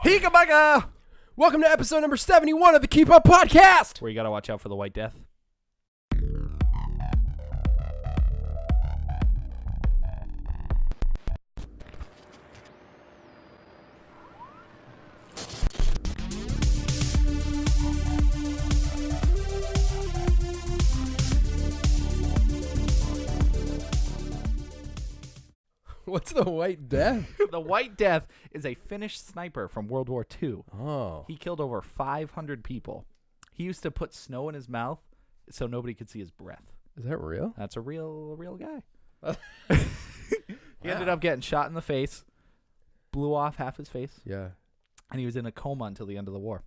Higa-bugga! Welcome to episode number 71 of the Keep Up Podcast! Where you gotta watch out for the White Death. What's the White Death? The White Death is a Finnish sniper from World War II. Oh. He killed over 500 people. He used to put snow in his mouth so nobody could see his breath. Is that real? That's a real guy. He ended up getting shot in the face, blew off half his face, Yeah, and he was in a coma until the end of the war.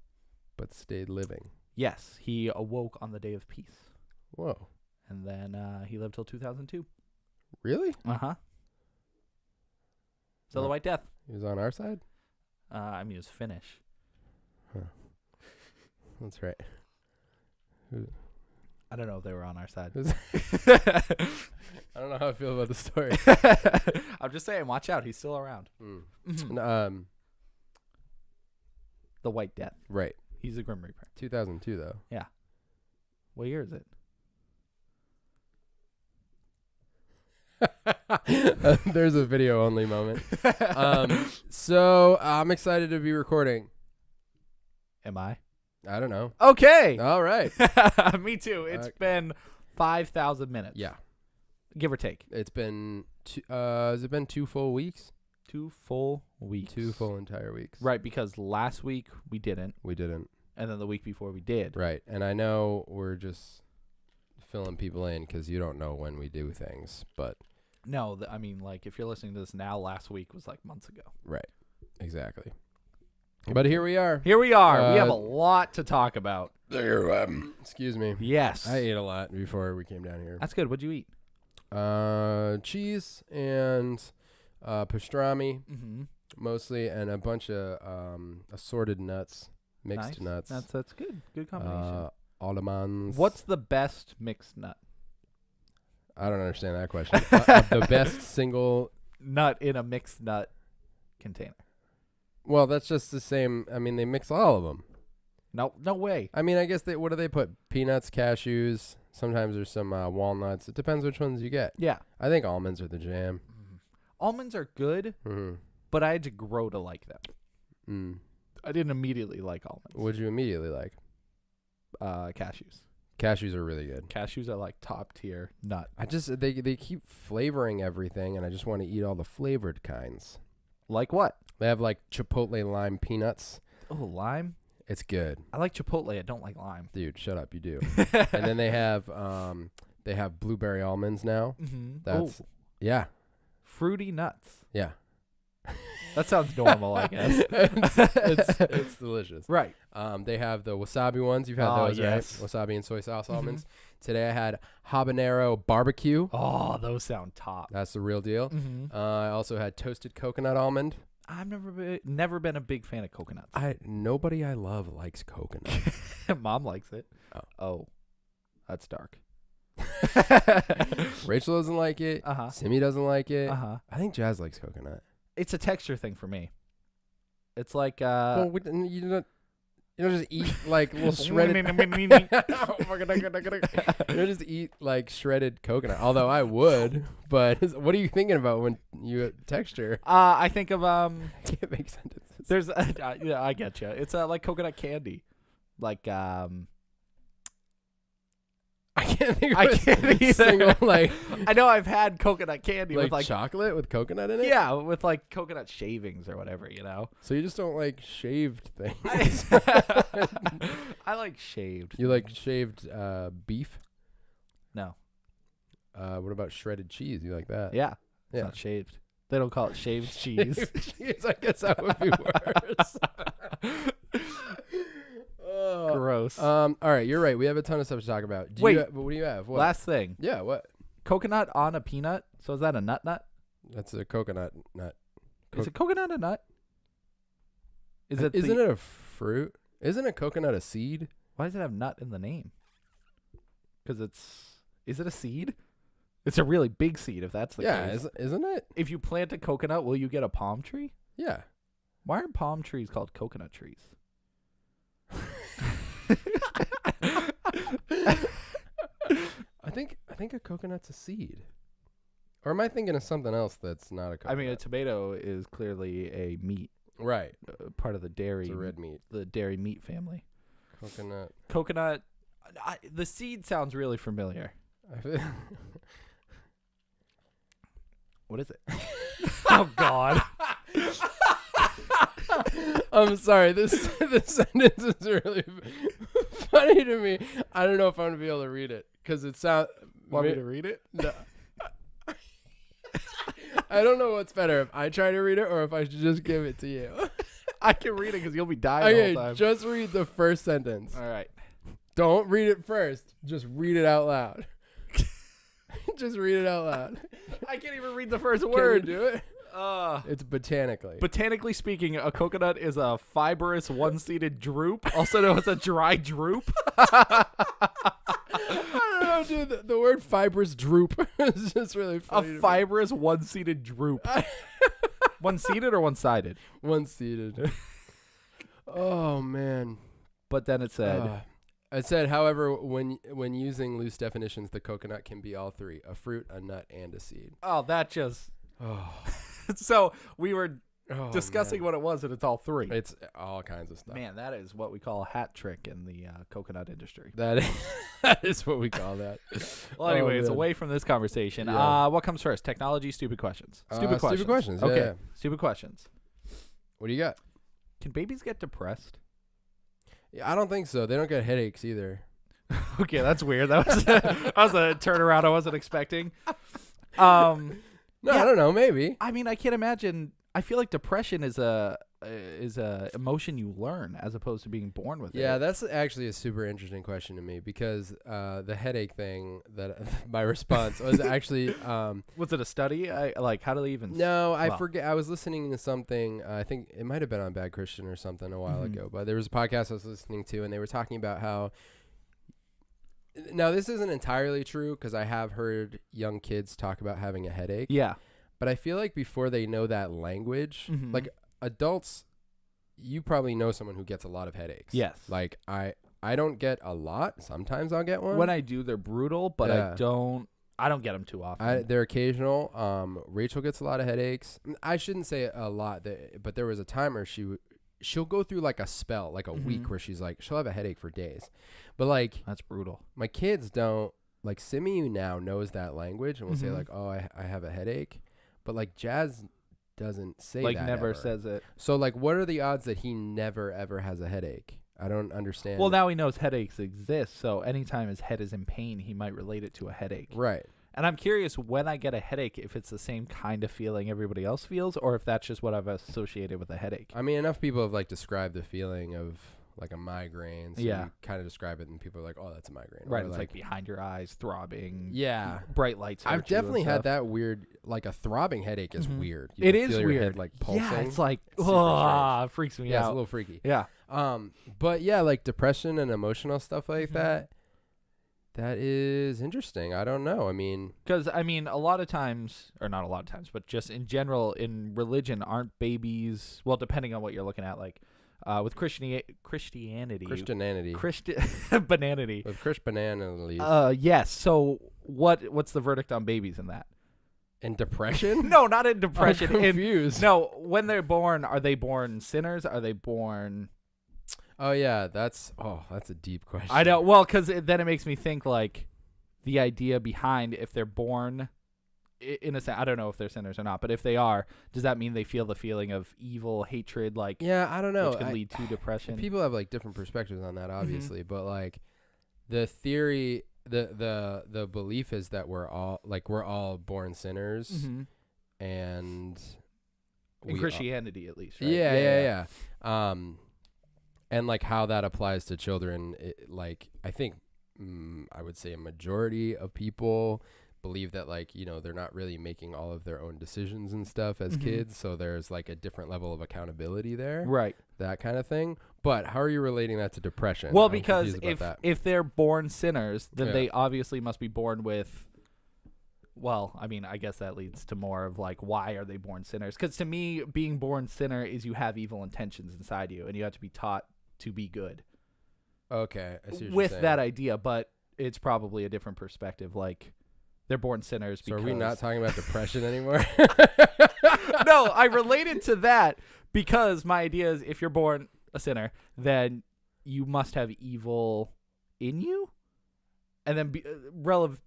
but stayed living. Yes, he awoke on the day of peace. Whoa. And then he lived till 2002. Really? Uh-huh. So the Wow. White Death. He was on our side? I mean, he was Finnish. That's right. I don't know if they were on our side. I don't know how I feel about the story. I'm just saying, watch out. He's still around. The White Death. Right. He's a Grim Reaper. 2002, though. Yeah. What year is it? There's a video only moment. So I'm excited to be recording. Am I? I don't know. Okay. All right. Me too. It's been 5,000 minutes. Yeah. Give or take. It's been, has it been 2 full weeks? 2 full weeks. 2 full entire weeks. Right, because last week we didn't, We didn't. and then the week before we did. Right. And I know we're just filling people in because you don't know when we do things, but. No, I mean, like, if you're listening to this now, last week was like months ago. Right. Exactly. But here we are. Here we are. We have a lot to talk about. Excuse me. Yes. I ate a lot before we came down here. That's good. What'd you eat? Cheese and pastrami Mm-hmm. mostly, and a bunch of assorted nuts, mixed nuts. That's good. Good combination. Almonds. What's the best mixed nut? I don't understand that question. The best single. Nut in a mixed nut container. Well, that's just the same. I mean, they mix all of them. No way. I mean, I guess what do they put? Peanuts, cashews. Sometimes there's some walnuts. It depends which ones you get. Yeah. I think almonds are the jam. Almonds are good, Mm-hmm. but I had to grow to like them. I didn't immediately like almonds. What'd you immediately like? Cashews. Cashews are really good. Cashews are like top tier nut. I just they keep flavoring everything, and I just want to eat all the flavored kinds. Like what? They have like chipotle lime peanuts. Oh, lime. It's good, I like chipotle. I don't like lime. dude. Shut up, you do. And then they have blueberry almonds now. Mm-hmm. That's yeah, fruity nuts. yeah. That sounds normal, I guess. it's delicious. Right. They have the wasabi ones. You've had those, yes. right? Wasabi and soy sauce almonds. Today I had habanero barbecue. Oh, those sound top. That's the real deal. Mm-hmm. I also had toasted coconut almond. I've never been a big fan of coconuts. Nobody I love likes coconut. Mom likes it. Oh. That's dark. Rachel doesn't like it. Uh-huh. Simmy doesn't like it. Uh-huh. I think Jazz likes coconut. It's a texture thing for me. It's like Well, you don't just eat like little shredded. You don't just eat like shredded coconut. Although I would, but what are you thinking about when you texture? I think of I can't make sentences. There's yeah, I get you. It's like coconut candy, like I can't think of I a can't either. single like I know I've had coconut candy like with like chocolate with coconut in it. yeah, with like coconut shavings or whatever, you know. So you just don't like shaved things. I like shaved. You like shaved beef? No. What about shredded cheese? You like that? Yeah. It's Yeah. not shaved. They don't call it shaved cheese. Shaved cheese. I guess that would be worse. Gross. All right, you're right. We have a ton of stuff to talk about. Wait. What do you have? What? Last thing. Yeah, what? Coconut on a peanut. So is that a nut? That's a coconut nut. Is it coconut a nut? Isn't it a fruit? Isn't a coconut a seed? Why does it have nut in the name? Because is it a seed? It's a really big seed if that's the case. Yeah, isn't it? If you plant a coconut, will you get a palm tree? Yeah. Why are palm trees called coconut trees? I think a coconut's a seed. Or am I thinking of something else that's not a coconut? I mean, a tomato is clearly a meat, right. part of the dairy. It's a red meat. The dairy meat family. Coconut. The seed sounds really familiar. What is it? Oh God. I'm sorry. This sentence is really funny to me. I don't know if I'm gonna be able to read it because it sounds. Want me to read it? No. I don't know what's better, if I try to read it or if I should just give it to you. I can read it because you'll be dying the whole time. Just read the first sentence. All right. Don't read it first. Just read it out loud. Just read it out loud. I can't even read the first word. Can you do it? It's botanically. Botanically speaking, a coconut is a fibrous one-seeded drupe, also known as a dry drupe. I don't know, dude. The word fibrous droop is just really funny. A fibrous one-seeded drupe. One-seeded or one-sided? One-seeded. Oh, man. But then it said... It said, however, when using loose definitions, the coconut can be all three: a fruit, a nut, and a seed. Oh, that just... Oh. So we were discussing what it was, and it's all three. It's all kinds of stuff. Man, that is what we call a hat trick in the coconut industry. That is what we call that. Well, anyways, away from this conversation. Yeah. What comes first? Technology, stupid questions? Stupid questions. Okay, Yeah. stupid questions. What do you got? Can babies get depressed? Yeah, I don't think so. They don't get headaches either. Okay, that's weird. That was a turnaround I wasn't expecting. No, I don't know. Maybe. I mean, I can't imagine. I feel like depression is a emotion you learn as opposed to being born with it. Yeah, that's actually a super interesting question to me because the headache thing that my response was actually was it a study? How do they even? No, I forget. I was listening to something. I think it might have been on Bad Christian or something a while ago. But there was a podcast I was listening to, and they were talking about how. Now, this isn't entirely true because I have heard young kids talk about having a headache. Yeah. But I feel like before they know that language, like adults, you probably know someone who gets a lot of headaches. Yes. Like I don't get a lot. Sometimes I'll get one. When I do, they're brutal, but I don't get them too often. They're occasional. Rachel gets a lot of headaches. I shouldn't say a lot, but there was a time where she'll go through like a spell, like a week where she'll have a headache for days. But like that's brutal. My kids don't. Like Simi now knows that language and will say like, "Oh, I have a headache," but like Jazz doesn't say that. Like never ever. says it. So like, what are the odds that he never ever has a headache? I don't understand. Well, now he knows headaches exist, so anytime his head is in pain, he might relate it to a headache. Right. And I'm curious when I get a headache if it's the same kind of feeling everybody else feels, or if that's just what I've associated with a headache. I mean, enough people have like described the feeling of like a migraine. So you kind of describe it, and people are like, "Oh, that's a migraine." Right. Or It's like behind your eyes, throbbing. Yeah. Bright lights. I've definitely had that weird, like a throbbing headache is weird. You It can is feel your weird. head, like pulsing. Yeah, it's like, it freaks me Yeah, out. it's a little freaky. Yeah. But yeah, like depression and emotional stuff like that. That is interesting. I don't know. I mean, because a lot of times, or not a lot of times, but just in general, in religion, aren't babies? Well, depending on what you're looking at, like with Christianity, Christianity. Bananity. With Chris Banana. Yes. So what's the verdict on babies in that? In depression? No, not in depression. I'm confused. No, when they're born, are they born sinners? Are they born? Oh yeah, that's a deep question. I know. Well, because then it makes me think like the idea behind if they're born in a sense. I don't know if they're sinners or not, but if they are, does that mean they feel the feeling of evil, hatred? Like I don't know. Which could lead to depression. People have like different perspectives on that, obviously, but like the theory, the belief is that we're all born sinners, and in Christianity at least. Right? Yeah. And like how that applies to children, I think I would say a majority of people believe that they're not really making all of their own decisions and stuff as kids, so there's like a different level of accountability there, right? That kind of thing. But how are you relating that to depression? Well, because if they're born sinners, then they obviously must be born with Well, I mean, I guess that leads to more of like, why are they born sinners? Because to me, being born sinner is you have evil intentions inside you, and you have to be taught to be good. Okay, I see what With you're that saying. idea, but it's probably a different perspective. Like, they're born sinners So because... are we not talking about depression anymore? No, I related to that because my idea is if you're born a sinner, then you must have evil in you. And then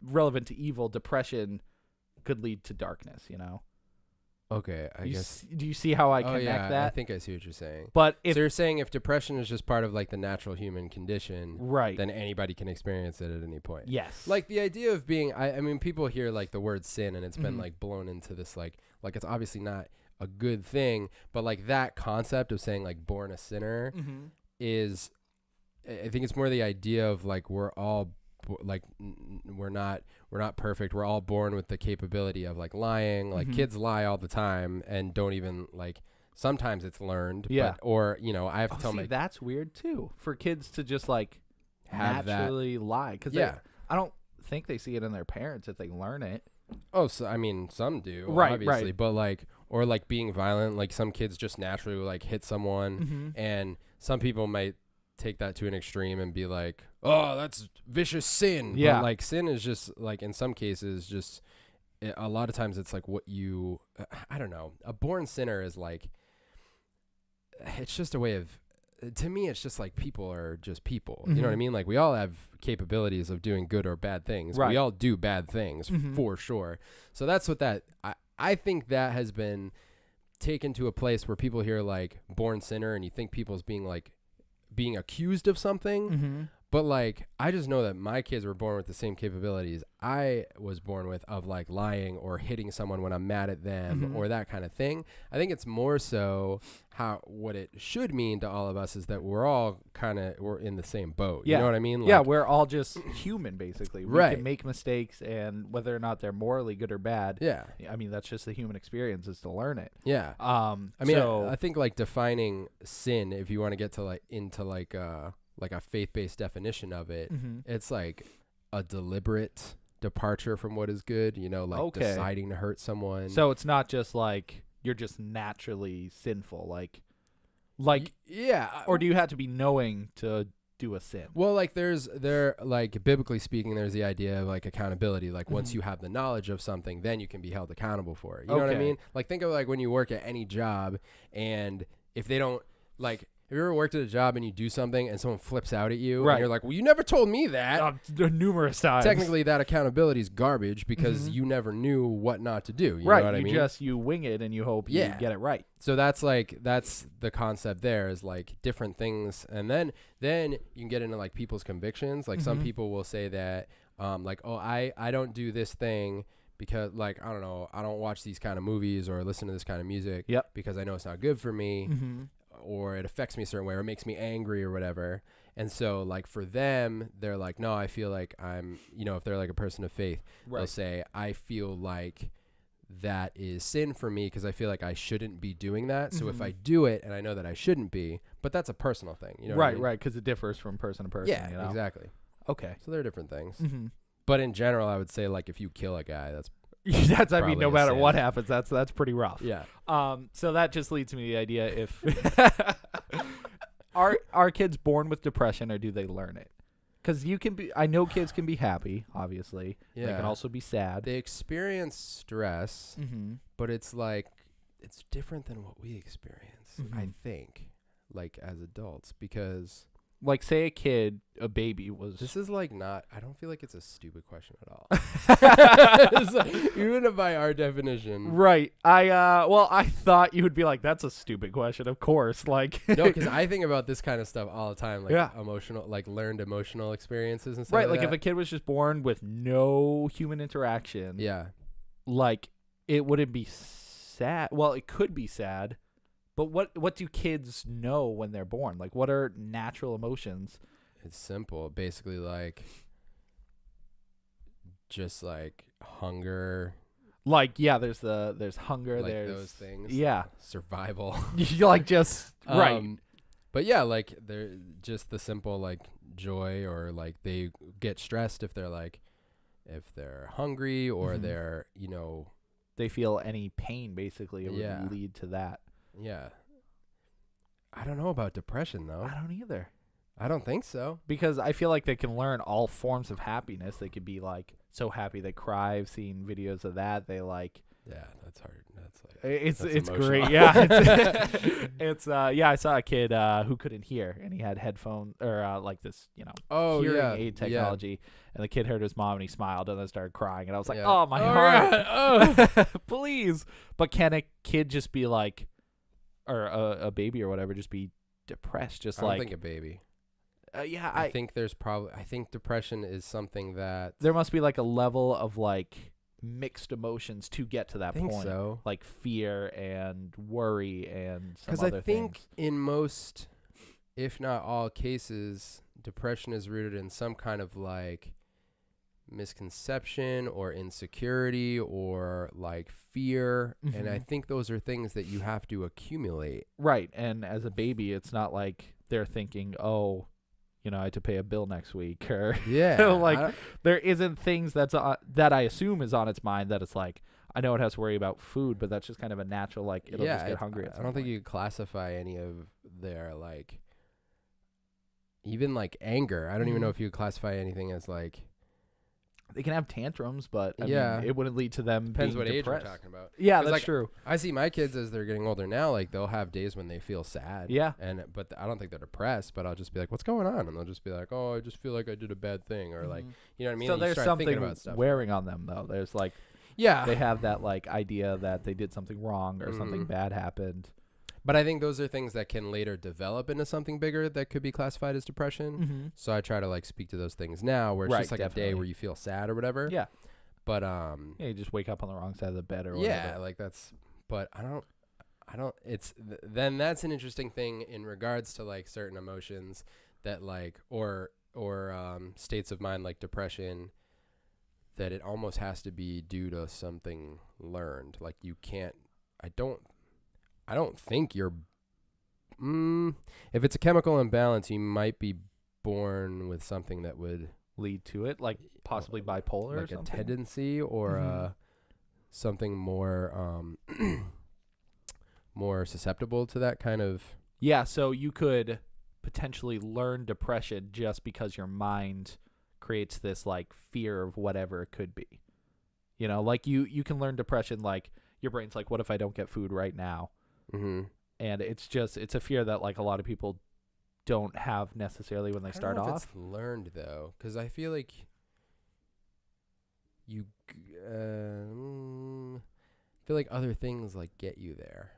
relevant to evil, depression could lead to darkness, you know? Okay, I guess. Do you see how I Oh connect yeah, I that? think I see what you're saying. But So you're saying if depression is just part of like the natural human condition, right. then anybody can experience it at any point. Yes. Like the idea of being, I mean, people hear like the word sin and it's been Mhm. like blown into this like it's obviously not a good thing, but like that concept of saying like born a sinner Mhm. is, I think it's more the idea of like we're all we're not perfect. We're all born with the capability of like lying. Like Mhm. kids lie all the time and don't even like. Sometimes it's learned. Yeah. But, or you know, I have to tell See, my that's weird too for kids to just like have that. naturally lie because Yeah. I don't think they see it in their parents if they learn it. Oh, so I mean, some do, Right, obviously, right. but like, or like being violent. Like some kids just naturally like hit someone, Mm-hmm. and some people might take that to an extreme and be like, "Oh, that's vicious sin." Yeah. But like sin is just like in some cases just a lot of times it's like what you I don't know. A born sinner is like it's just a way of to me it's just like people are just people. You know what I Mhm. mean? Like we all have capabilities of doing good or bad things. Right. We all do bad things Mhm. for sure. So that's what that I think that has been taken to a place where people hear like born sinner and you think people's being accused of something. Mm-hmm. But like I just know that my kids were born with the same capabilities I was born with of like lying or hitting someone when I'm mad at them Mhm. or that kind of thing. I think it's more so what it should mean to all of us is that we're all we're in the same boat. Yeah. You know what I mean? Yeah, Like, we're all just human, basically. We Right. can make mistakes, and whether or not they're morally good or bad, yeah. I mean, that's just the human experience is to learn it. Yeah. I I mean, so, I think like defining sin, if you want to get to like into like a faith-based definition of it, Mhm. it's like a deliberate departure from what is good. You know, like Okay. deciding to hurt someone. So it's not just like you're just naturally sinful, like, yeah. or do you have to be knowing to do a sin? Well, like like biblically speaking, there's the idea of like accountability. Like once Mhm. you have the knowledge of something, then you can be held accountable for it. You know what I Okay. mean? Like think of like when you work at any job, and if they don't like. Have you ever worked at a job and you do something and someone flips out at you Right. and you're like, well, you never told me that. Numerous times. Technically, that accountability is garbage because Mhm. you never knew what not to do. You right. know what I mean? You wing it and you hope you Yeah. get it right. So that's the concept there is like different things. And then you can get into like people's convictions. Like some Mhm. people will say that like, oh, I don't do this thing because like, I don't know, I don't watch these kind of movies or listen to this kind of music Yep. because I know it's not good for me. Mm-hmm. Or it affects me a certain way or makes me angry or whatever. And so like for them, they're like, no, I feel like I'm, you know, if they're like a person of faith, they'll Right. say, I feel like that is sin for me because I feel like I shouldn't be doing that. So if Mhm. I do it and I know that I shouldn't be, but that's a personal thing, you know what I Right, mean? right, because it differs from person to person. Yeah, you know? exactly. Okay. So they're different things. Mm-hmm. But in general, I would say like if you kill a guy, that's That's I Probably mean, no a matter sin. what happens, that's pretty rough. yeah. So that just leads me to the idea if are kids born with depression or do they learn it? Because I know kids can be happy, obviously. They Yeah. can also be sad. They experience stress, Mm-hmm. but it's like it's different than what we experience, I Mhm. think, like as adults, because Like, say a baby was. this is like not, I don't feel like it's a stupid question at all. Even by our definition. Right. I thought you would be like, that's a stupid question. Of course. Like. No, because I think about this kind of stuff all the time, like Yeah. emotional, like learned emotional experiences and stuff. Right. Like if that. a kid was just born with no human interaction. Yeah. Like it wouldn't be sad. Well, it could be sad. But what do kids know when they're born? Like, what are natural emotions? It's simple. Basically, like, just like hunger, Like, yeah, there's hunger. like there's those things. Yeah, Survival. you like just right. But yeah, like they're just the simple like joy, or like they get stressed if they're like if they're hungry or Mhm. they're, They feel any pain, basically, it Yeah. would lead to that. yeah. I don't know about depression though. I don't either. I don't think so. Because I feel like they can learn all forms of happiness. They could be like so happy they cry. I've seen videos of that. They like Yeah, that's hard. That's like it's That's great. emotional. Yeah, it's I saw a kid who couldn't hear and he had headphones or like this hearing aid technology, and the kid heard his mom and he smiled and then started crying, and I was like, Yeah. oh my heart, please. But can a kid just be like, or a baby or whatever, just be depressed? Just I don't like think a baby. I think I think depression is something that there must be like a level of like mixed emotions to get to that I think point, so. like fear and worry and some Because other I think things. in most, if not all cases, depression is rooted in some kind of like misconception or insecurity or like fear. And I Mhm. think those are things that you have to accumulate. Right, and as a baby, it's not like they're thinking, oh, I had to pay a bill next week, or Yeah. like there isn't things that I assume is on its mind that it's like, I know it has to worry about food, but that's just kind of a natural, like, it'll just get hungry at some I don't think point. you could classify any of their like, even like anger. I don't even know Mhm. if you could classify anything as like, They can have tantrums, but I Yeah. mean, it wouldn't lead to them depends being what age depressed. we're talking about. Yeah, 'Cause, that's like, true. I see my kids as they're getting older now, like they'll have days when they feel sad. Yeah. But I don't think they're depressed, but I'll just be like, what's going on? And they'll just be like, oh, I just feel like I did a bad thing. Or like, Mhm. you know what I mean? So And you there's start thinking something about stuff. wearing on them, though. There's like, Yeah. they have that like idea that they did something wrong or something Mhm. bad happened. But I think those are things that can later develop into something bigger that could be classified as depression. Mm-hmm. So I try to like speak to those things now where it's Right, just like a definitely. day where you feel sad or whatever. Yeah. But Yeah, you just wake up on the wrong side of the bed or yeah, whatever. like that's, but I don't, then that's an interesting thing in regards to like certain emotions that like, or states of mind like depression, that it almost has to be due to something learned. Like you can't, I don't think you're, if it's a chemical imbalance, you might be born with something that would Lead to it, like possibly bipolar or like a something. tendency or Mhm. something more more susceptible to that kind of. Yeah, so you could potentially learn depression just because your mind creates this like fear of whatever it could be. Like you can learn depression, like your brain's like, what if I don't get food right now? Mm-hmm. And it's a fear that like a lot of people don't have necessarily when they start I don't know off. if it's learned though, because I feel like feel like other things like get you there,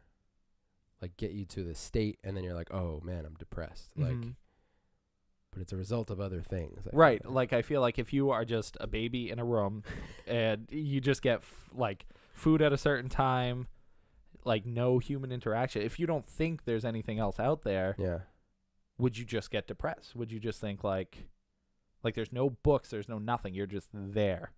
like get you to the state, and then you're like, oh man, I'm depressed. Like, Mhm. but it's a result of other things. I Right. feel Like I feel like if you are just a baby in a room and you just get like food at a certain time, like no human interaction, if you don't think there's anything else out there, Yeah. would you just get depressed? Would you just think like there's no books, there's no nothing, you're just there?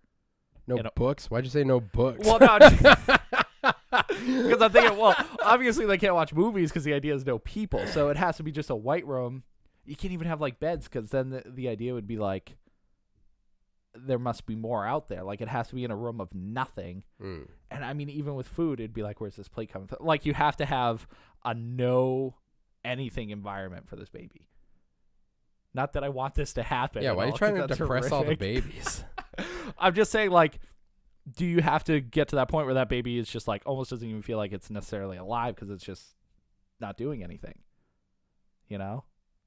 No books? Why'd you say no books? Well, no, because I'm thinking, well, obviously they can't watch movies because the idea is no people, so it has to be just a white room. You can't even have like beds because then the idea would be like there must be more out there. Like it has to be in a room of nothing. Mm. And I mean, even with food, it'd be like, where's this plate coming from? Like you have to have a no anything environment for this baby. Not that I want this to happen. Yeah, at why are you all, trying 'cause to that's depress all the horrific. babies? I'm just saying, like, do you have to get to that point where that baby is just like almost doesn't even feel like it's necessarily alive because it's just not doing anything?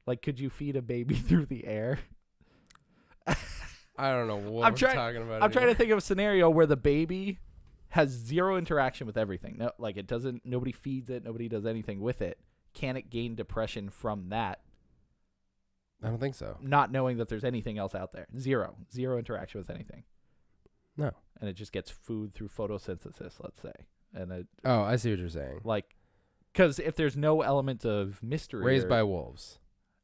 Like, could you feed a baby through the air? I don't know what I'm we're trying- talking about. I'm trying to think of a scenario where the baby has zero interaction with everything. No, like it doesn't. Nobody feeds it. Nobody does anything with it. Can it gain depression from that? I don't think so. Not knowing that there's anything else out there. Zero interaction with anything. No. And it just gets food through photosynthesis, let's say. And it Oh, I see what you're saying. like, because if there's no element of mystery, Raised or- by wolves.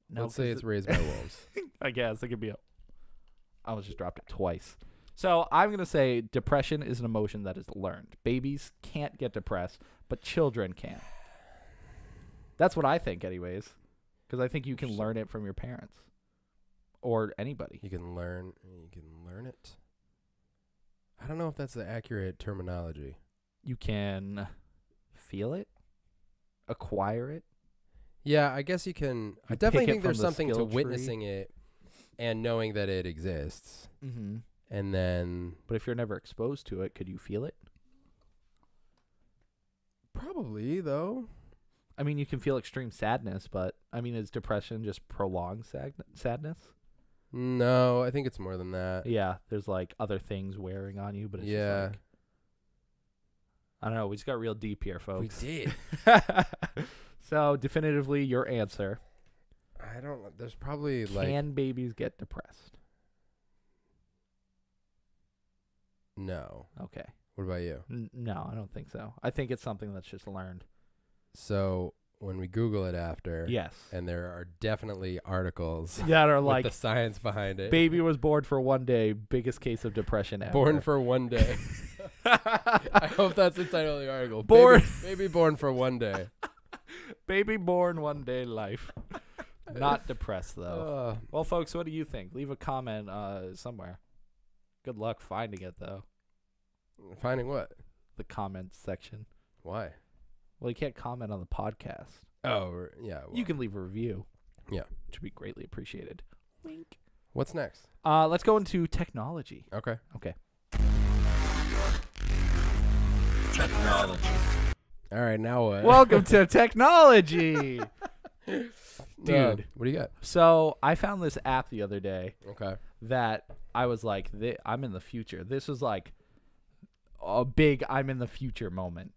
no, Let's say 'cause it's raised by wolves. I guess it could be. I almost just dropped it twice. So I'm gonna say depression is an emotion that is learned. Babies can't get depressed, but children can. That's what I think, anyways. Because I think you can learn it from your parents or anybody. You can learn it. I don't know if that's the accurate terminology. You can feel it, acquire it. Yeah, I guess you can. I You definitely pick it think there's from the something to skill tree. witnessing it and knowing that it exists. Mm-hmm. And then But if you're never exposed to it, could you feel it? probably, though. I mean, you can feel extreme sadness, but I mean, is depression just prolonged sadness? No, I think it's more than that. Yeah, there's like other things wearing on you, but it's Yeah. just like, I don't know. We just got real deep here, folks. We did. So definitively, your answer: I don't know. There's probably like can babies get depressed? no. Okay. What about you? No, I don't think so. I think it's something that's just learned. So when we Google it after, Yes. and there are definitely articles That are with like, the science behind it. baby was born for one day, biggest case of depression ever. Born for one day. I hope that's the title of the article. Born- baby born for one day. Baby born one day life. Not depressed, though. Well, folks, what do you think? Leave a comment somewhere. Good luck finding it, though. Finding what? The comments section. Why? Well, you can't comment on the podcast. Oh, yeah. Well, You can leave a review. Yeah. Which would be greatly appreciated. Wink. What's next? Let's go into technology. Okay. Okay. Technology. All right. Now what? Welcome to technology. Dude. What do you got? So I found this app the other day Okay. that I was like, I'm in the future. This was like a big I'm in the future moment.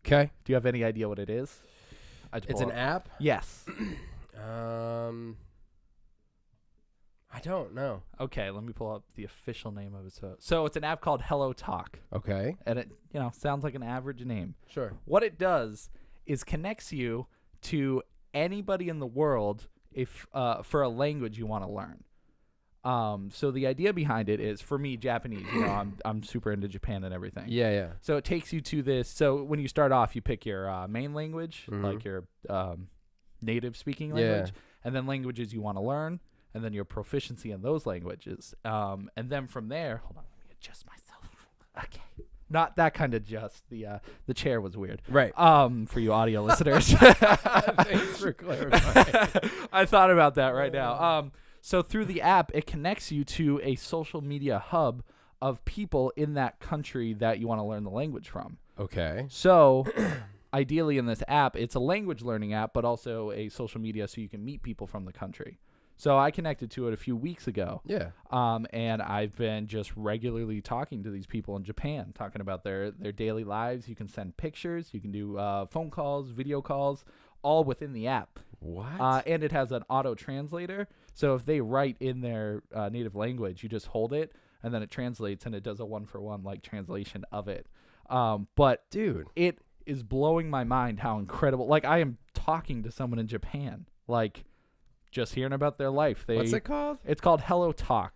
Okay. Do you have any idea what it is? It's an app? Yes. I don't know. Okay, let me pull up the official name of it. So it's an app called HelloTalk, Okay. and it sounds like an average name. Sure. What it does is connects you to anybody in the world if for a language you want to learn. So the idea behind it is, for me, Japanese. I'm super into Japan and everything. Yeah, yeah. So it takes you to this. So when you start off, you pick your main language, like your native speaking language, and then languages you want to learn, and then your proficiency in those languages. And then from there, hold on, let me adjust myself. Okay. Not that kind of adjust. The chair was weird. Right. For you audio listeners. Thanks for clarifying. I thought about that right now. So through the app, it connects you to a social media hub of people in that country that you want to learn the language from. Okay. So ideally in this app, it's a language learning app, but also a social media so you can meet people from the country. So I connected to it a few weeks ago. Yeah. And I've been just regularly talking to these people in Japan, talking about their daily lives. You can send pictures. You can do phone calls, video calls, all within the app. What? And it has an auto translator. So if they write in their native language, you just hold it, and then it translates, and it does a one-for-one like translation of it. But Dude. it is blowing my mind how incredible. Like, I am talking to someone in Japan, like just hearing about their life. What's it called? It's called HelloTalk.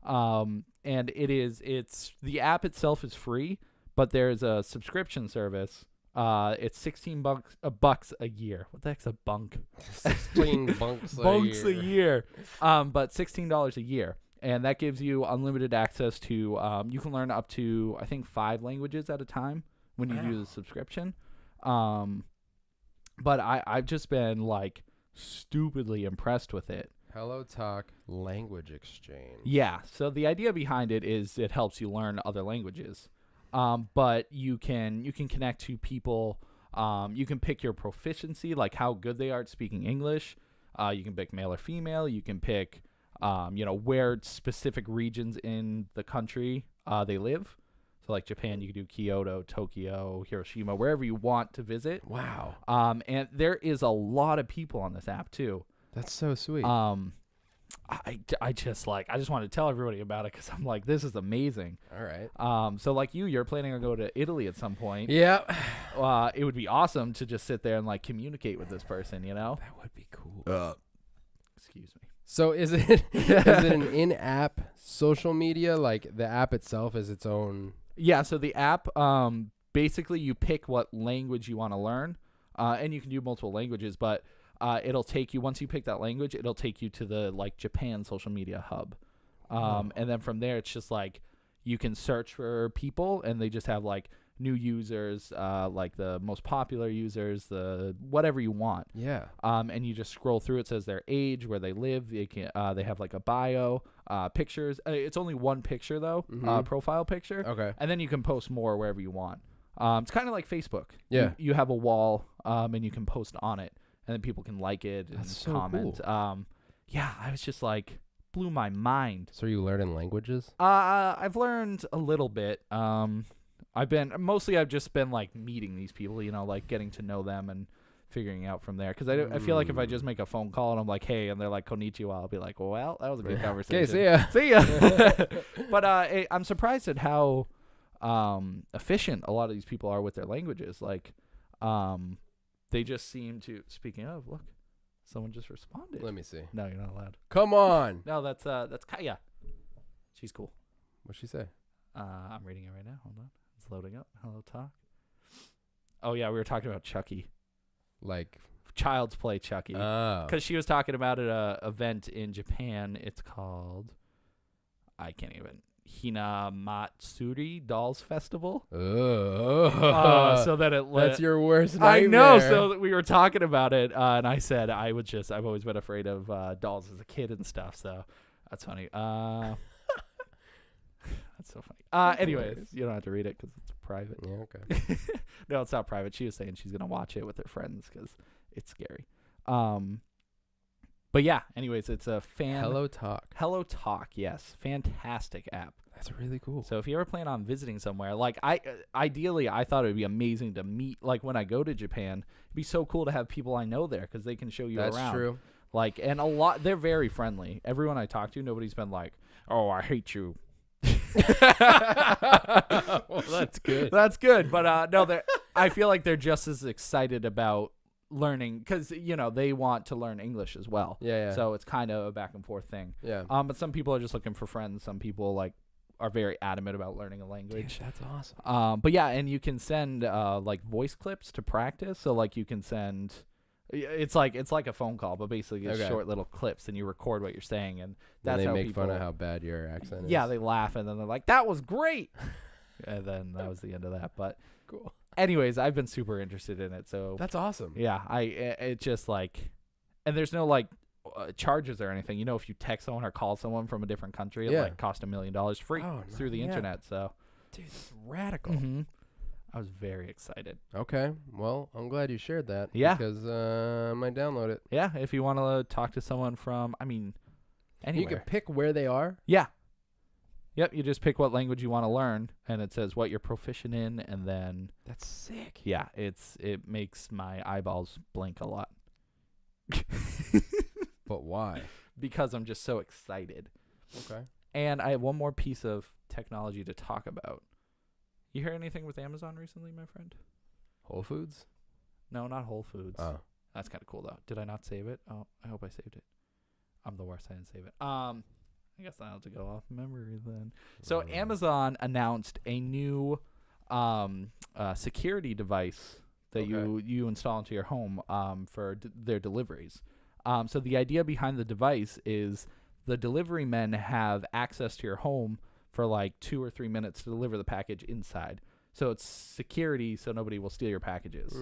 And it's the app itself is free, but there's a subscription service. It's $16 a year. What the heck's a bunk? 16 bunks Bunks a year. But $16 a year. And that gives you unlimited access to, you can learn up to, I think, 5 languages at a time when you do the subscription. But I've just been like stupidly impressed with it. HelloTalk language exchange. Yeah. So the idea behind it is it helps you learn other languages. But you can connect to people. You can pick your proficiency, like how good they are at speaking English. You can pick male or female. You can pick, where specific regions in the country they live. So like Japan, you can do Kyoto, Tokyo, Hiroshima, wherever you want to visit. Wow. And there is a lot of people on this app too. That's so sweet. I just wanted to tell everybody about it because I'm like, this is amazing. All right. So like you're planning on going to Italy at some point. Yeah. It would be awesome to just sit there and like communicate with this person, you know? That would be cool. Excuse me. So is it an in-app social media? Like the app itself is its own? Yeah. So the app, basically you pick what language you want to learn, and you can do multiple languages, but it'll take you, once you pick that language, it'll take you to the like Japan social media hub. And then from there, it's just like you can search for people, and they just have like new users, like the most popular users, the whatever you want. Yeah. And you just scroll through. It says their age, where they live. They have like a bio, pictures. It's only one picture though, profile picture. Okay. And then you can post more wherever you want. It's kind of like Facebook. Yeah. You have a wall, and you can post on it, and then people can like it and That's so comment. cool. Yeah, I was just like, blew my mind. So are you learning languages? I've learned a little bit. I've just been like meeting these people, like getting to know them and figuring out from there. Because I feel like if I just make a phone call and I'm like, hey, and they're like, konnichiwa, I'll be like, well, that was a good conversation. Okay, see ya. See ya. But I'm surprised at how efficient a lot of these people are with their languages. Like, they just seem to. Speaking of, look, someone just responded. Let me see. No, you're not allowed. Come on. No, that's Kaya. She's cool. What'd she say? I'm reading it right now. Hold on. It's loading up. HelloTalk. Oh, yeah, we were talking about Chucky. Like, Child's Play Chucky. oh. Because she was talking about at an event in Japan. It's called, I can't even, Hinamatsuri Dolls Festival. Oh. So that That's your worst nightmare. I know. So that we were talking about it, and I said I've always been afraid of dolls as a kid and stuff. So that's funny. That's so funny. Anyways, hilarious. you don't have to read it because it's private. Yeah, okay. No, it's not private. She was saying she's gonna watch it with her friends because it's scary. But yeah. Anyways, it's a HelloTalk. Yes, fantastic app. That's really cool. So if you ever plan on visiting somewhere, like ideally, I thought it would be amazing to meet. Like when I go to Japan, it'd be so cool to have people I know there because they can show you around. That's true. Like, and they're very friendly. Everyone I talk to, nobody's been like, "Oh, I hate you." Well, that's good. That's good, but no, I feel like they're just as excited about learning because they want to learn English as well. Yeah. So it's kind of a back and forth thing. Yeah. But some people are just looking for friends. Some people are very adamant about learning a language. Dude, that's awesome. But yeah, and you can send like voice clips to practice. So like you can send. It's like a phone call, but basically it's short little clips, and you record what you're saying, and that's they how make people, fun of how bad your accent is. Yeah, they laugh, and then they're like, "That was great," and then that was the end of that. But cool. Anyways, I've been super interested in it, so That's awesome. yeah, it just like, and there's no like charges or anything. If you text someone or call someone from a different country, it like cost $1 million free through the internet. So, dude, that's radical. Mm-hmm. I was very excited. Okay, well, I'm glad you shared that. Yeah, because I might download it. Yeah, if you want to talk to someone from, anywhere. You can pick where they are. Yeah. Yep, you just pick what language you want to learn, and it says what you're proficient in, and then that's sick. Yeah, it makes my eyeballs blink a lot. But why? Because I'm just so excited. Okay. And I have one more piece of technology to talk about. You hear anything with Amazon recently, my friend? Whole Foods? No, not Whole Foods. Oh. That's kind of cool, though. Did I not save it? Oh, I hope I saved it. I'm the worst. I didn't save it. I guess I have to go off memory then. So Amazon announced a new security device that you install into your home for their deliveries. So the idea behind the device is the delivery men have access to your home for like 2 or 3 minutes to deliver the package inside. So it's security, so nobody will steal your packages.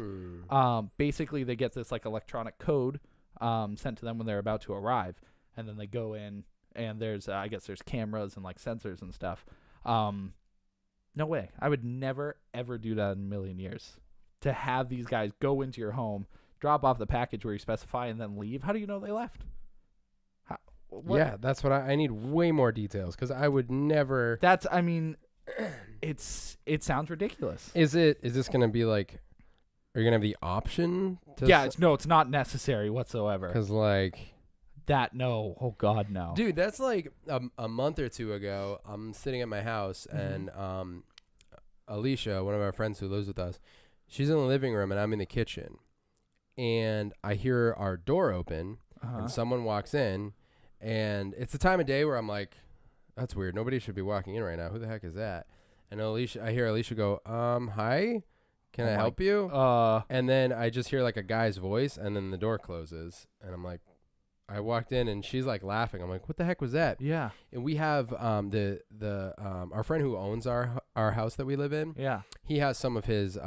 Basically, they get this like electronic code sent to them when they're about to arrive, and then they go in, and there's I guess there's cameras and like sensors and stuff. No way. I would never ever do that in a million years. To have these guys go into your home, drop off the package where you specify, and then leave. How do you know they left? Yeah, that's what I need way more details because I would never. It sounds ridiculous. Is this going to be like, are you going to have the option to? Yeah, it's not necessary whatsoever. Because like. No. Oh, God, no. Dude, that's like a month or two ago. I'm sitting at my house and Alicia, one of our friends who lives with us, she's in the living room and I'm in the kitchen. And I hear our door open and someone walks in. And it's the time of day where I'm like, that's weird. Nobody should be walking in right now. Who the heck is that? And I hear Alicia go, hi, can I help you? And then I just hear like a guy's voice and then the door closes. And I'm like, I walked in and she's like laughing. I'm like, what the heck was that? Yeah. And we have our friend who owns our house that we live in. Yeah. He has some of his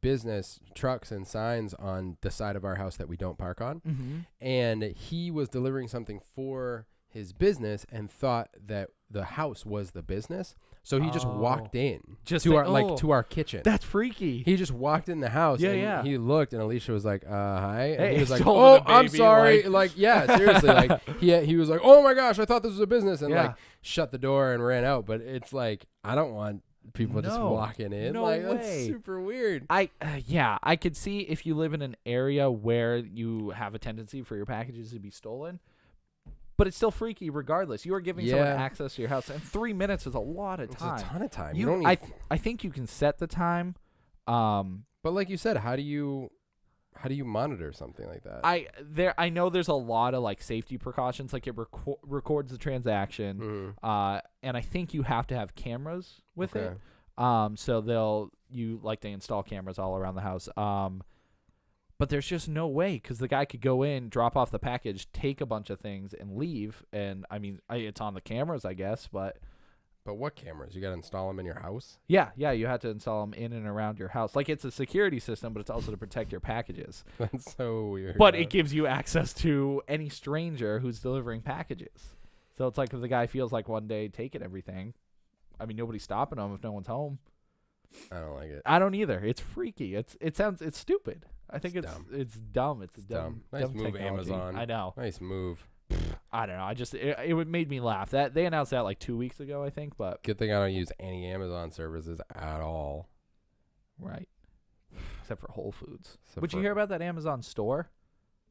business trucks and signs on the side of our house that we don't park on. Mm-hmm. And he was delivering something for his business and thought that the house was the business. So he just walked in to our kitchen. That's freaky. He just walked in the house. Yeah, and yeah. he looked and Alicia was like, hi. And Hey, he was like, told oh, the I'm baby, sorry. Like, yeah, seriously. Like he was like, oh my gosh, I thought this was a business. And Yeah. like shut the door and ran out. But it's like, I don't want people just walking in. No like, way. That's super weird. I could see if you live in an area where you have a tendency for your packages to be stolen. But it's still freaky regardless. You are giving someone access to your house, and 3 minutes is a lot of time. It's a ton of time. I think you can set the time. But like you said, how do you monitor something like that? I know there's a lot of like safety precautions. Like it records the transaction, and I think you have to have cameras with it. So they install cameras all around the house. But there's just no way because the guy could go in, drop off the package, take a bunch of things, and leave. And I mean, it's on the cameras, I guess. But what cameras? You got to install them in your house? Yeah, you have to install them in and around your house. Like it's a security system, but it's also to protect your packages. That's so weird. But it gives you access to any stranger who's delivering packages. So it's like if the guy feels like one day taking everything, I mean, nobody's stopping him if no one's home. I don't like it. I don't either. It's freaky. It's stupid. I think it's dumb. It's dumb. Nice dumb move, technology. Amazon. I know. Nice move. I don't know. It made me laugh. That they announced that like 2 weeks ago, I think. But good thing I don't use any Amazon services at all. Right. Except for Whole Foods. Would you hear about that Amazon store?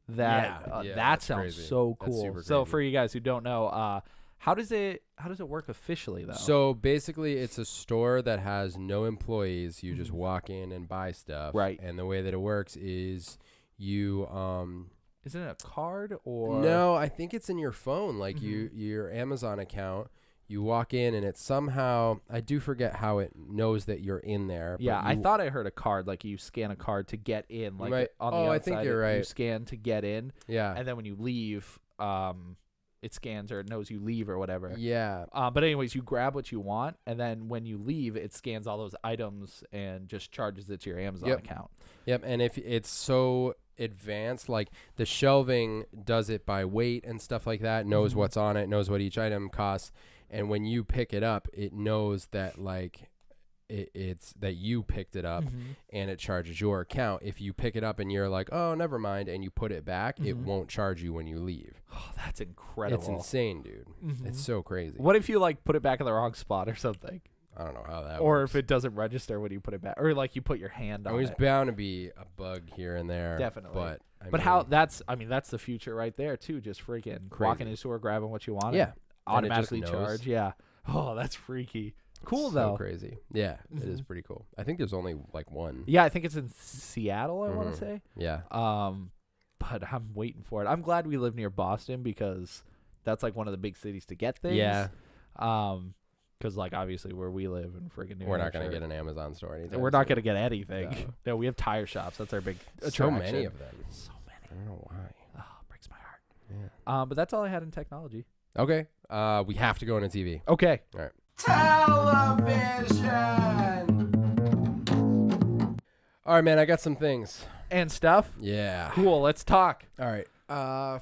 That sounds crazy. So cool. That's super so crazy. for you guys who don't know, how does it work officially though? So basically, it's a store that has no employees. You just walk in and buy stuff. Right. And the way that it works is you Is it a card or No, I think it's in your phone, like your Amazon account. You walk in and it somehow, I do forget how it knows that you're in there. Yeah, I thought I heard a card, like you scan a card to get in, like right. on the outside. I think you're right. You scan to get in. Yeah. And then when you leave, it scans or it knows you leave or whatever. Yeah. But anyways, you grab what you want, and then when you leave, it scans all those items and just charges it to your Amazon account. Yep, and if it's so advanced, like the shelving does it by weight and stuff like that, knows what's on it, knows what each item costs, and when you pick it up, it knows that like it's that you picked it up and it charges your account. If you pick it up and you're like, oh, never mind, and you put it back, it won't charge you when you leave. Oh, that's incredible. It's insane, dude. It's so crazy. What if you like put it back in the wrong spot or something? I don't know how that or works. if it doesn't register when you put it back, or like you put your hand on it. There's bound to be a bug here and there. Definitely. But I but mean, how that's the future right there too. Just freaking walking into a store, grabbing what you want. Yeah. Automatically And it just knows. charge. Yeah. Oh, that's freaky. Cool so though. Crazy. Yeah, it is pretty cool. I think there's only like one. Yeah, I think it's in Seattle, I want to say. Yeah. But I'm waiting for it. I'm glad we live near Boston because that's like one of the big cities to get things. Yeah. Because like obviously where we live in freaking New We're not Hampshire, going to get an Amazon store anytime we're not soon. going to get anything. No, we have tire shops. That's our big So attraction. many of them. So many. I don't know why. Oh, breaks my heart. Yeah. But that's all I had in technology. Okay. We have to go into TV. Okay. All right. Television! All right, man. I got some things. And stuff. Yeah. Cool. Let's talk. All right.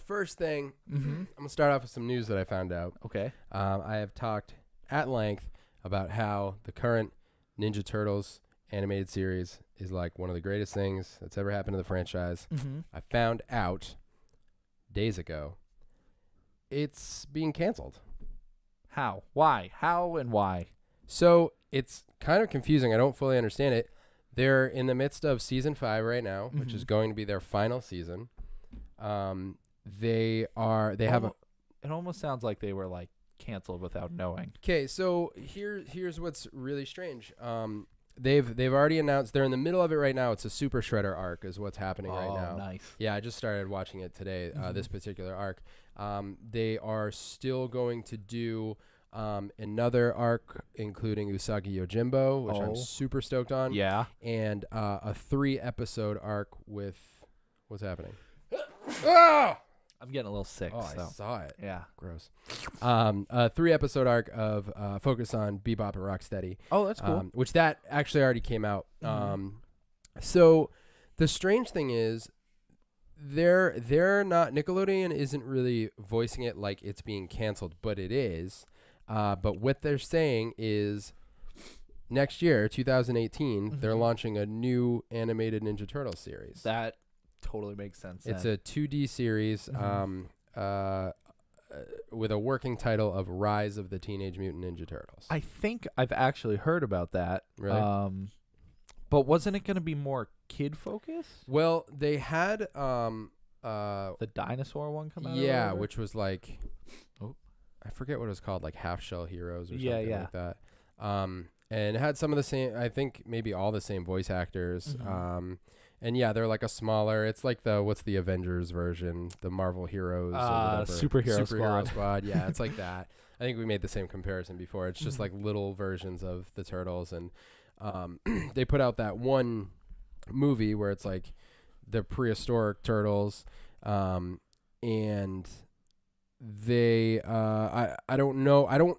First thing, I'm going to start off with some news that I found out. Okay. I have talked at length about how the current Ninja Turtles animated series is like one of the greatest things that's ever happened to the franchise. I found out days ago it's being canceled. How? Why? How and why? So it's kind of confusing. I don't fully understand it. They're in the midst of season 5 right now, which is going to be their final season. They have a. It almost sounds like they were like canceled without knowing. Okay, so here's what's really strange. They've already announced they're in the middle of it right now. It's a Super Shredder arc is what's happening right now. Oh, nice. Yeah, I just started watching it today. This particular arc. They are still going to do another arc including Usagi Yojimbo, which I'm super stoked on. Yeah. And a 3-episode arc with what's happening. Oh! I'm getting a little sick. Oh, so. I saw it. Yeah. Gross. A 3-episode arc of focus on Bebop and Rocksteady. Oh, that's cool. Which that actually already came out. Mm-hmm. So the strange thing is, they're not, Nickelodeon isn't really voicing it like it's being canceled, but it is. But what they're saying is next year, 2018, they're launching a new animated Ninja Turtle series. That totally makes sense. It's a 2D series with a working title of Rise of the Teenage Mutant Ninja Turtles. I think I've actually heard about that. Really? But wasn't it going to be more kid focused? Well, they had The dinosaur one come out? yeah, which was like, Oh. I forget what it was called, like Half Shell Heroes or Yeah, something yeah. like that. And it had some of the same, I think maybe all the same voice actors. And yeah, they're like a smaller, it's like what's the Avengers version, the Marvel Heroes or whatever. Superhero Squad. Yeah, it's like that. I think we made the same comparison before. It's just like little versions of the Turtles. And they put out that one movie where it's like the prehistoric Turtles. And they, I don't know. I don't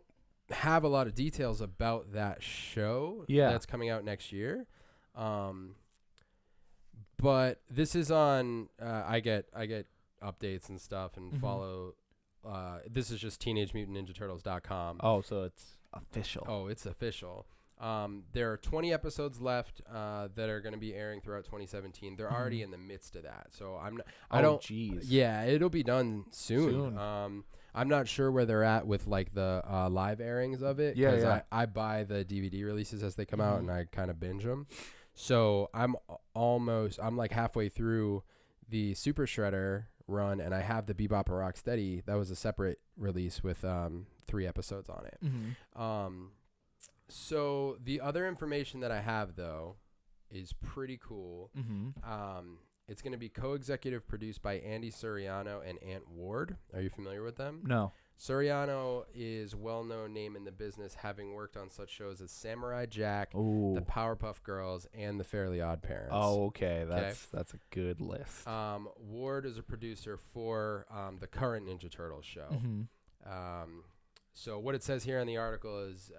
have a lot of details about that show that's coming out next year. But this is on, I get updates and stuff and follow, this is just TeenageMutantNinjaTurtles.com. Oh, so it's official. Oh, it's official. There are 20 episodes left that are going to be airing throughout 2017. They're already in the midst of that. So I don't. Geez. Yeah, it'll be done soon. I'm not sure where they're at with like the live airings of it. Yeah. I buy the DVD releases as they come out and I kind of binge them. So I'm like halfway through the Super Shredder run and I have the Bebop and Rocksteady. That was a separate release with 3 episodes on it. So the other information that I have though is pretty cool. It's going to be co-executive produced by Andy Suriano and Ant Ward. Are you familiar with them? No. Suriano is a well-known name in the business, having worked on such shows as Samurai Jack, The Powerpuff Girls, and The Fairly Odd Parents. Oh, okay. That's a good list. Ward is a producer for the current Ninja Turtles show. So what it says here in the article is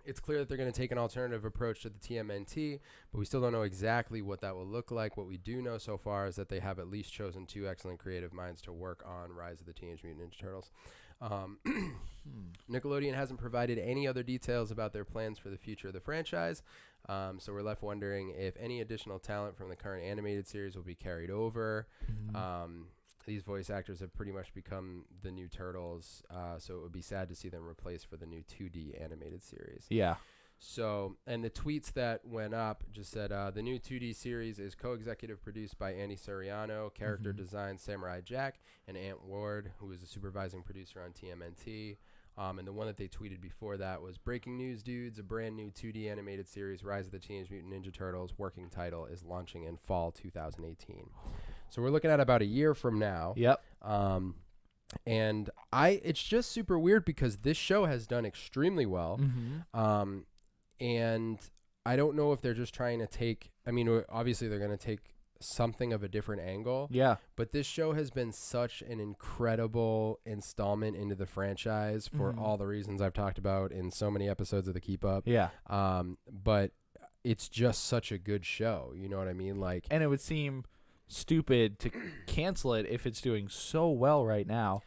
it's clear that they're going to take an alternative approach to the TMNT, but we still don't know exactly what that will look like. What we do know so far is that they have at least chosen 2 excellent creative minds to work on Rise of the Teenage Mutant Ninja Turtles. Nickelodeon hasn't provided any other details about their plans for the future of the franchise, so we're left wondering if any additional talent from the current animated series will be carried over. These voice actors have pretty much become the new Turtles, so it would be sad to see them replaced for the new 2D animated series. Yeah. So, and the tweets that went up just said, the new 2D series is co-executive produced by Andy Suriano, character design Samurai Jack, and Ant Ward, who is a supervising producer on TMNT. And the one that they tweeted before that was, breaking news, dudes, a brand new 2D animated series, Rise of the Teenage Mutant Ninja Turtles, working title, is launching in fall 2018. So we're looking at about a year from now. Yep. And it's just super weird because this show has done extremely well. And I don't know if they're just trying to take, I mean, obviously they're going to take something of a different angle. Yeah. But this show has been such an incredible installment into the franchise for all the reasons I've talked about in so many episodes of the Keep Up. Yeah. But it's just such a good show. You know what I mean? Like, and it would seem stupid to cancel it if it's doing so well right now.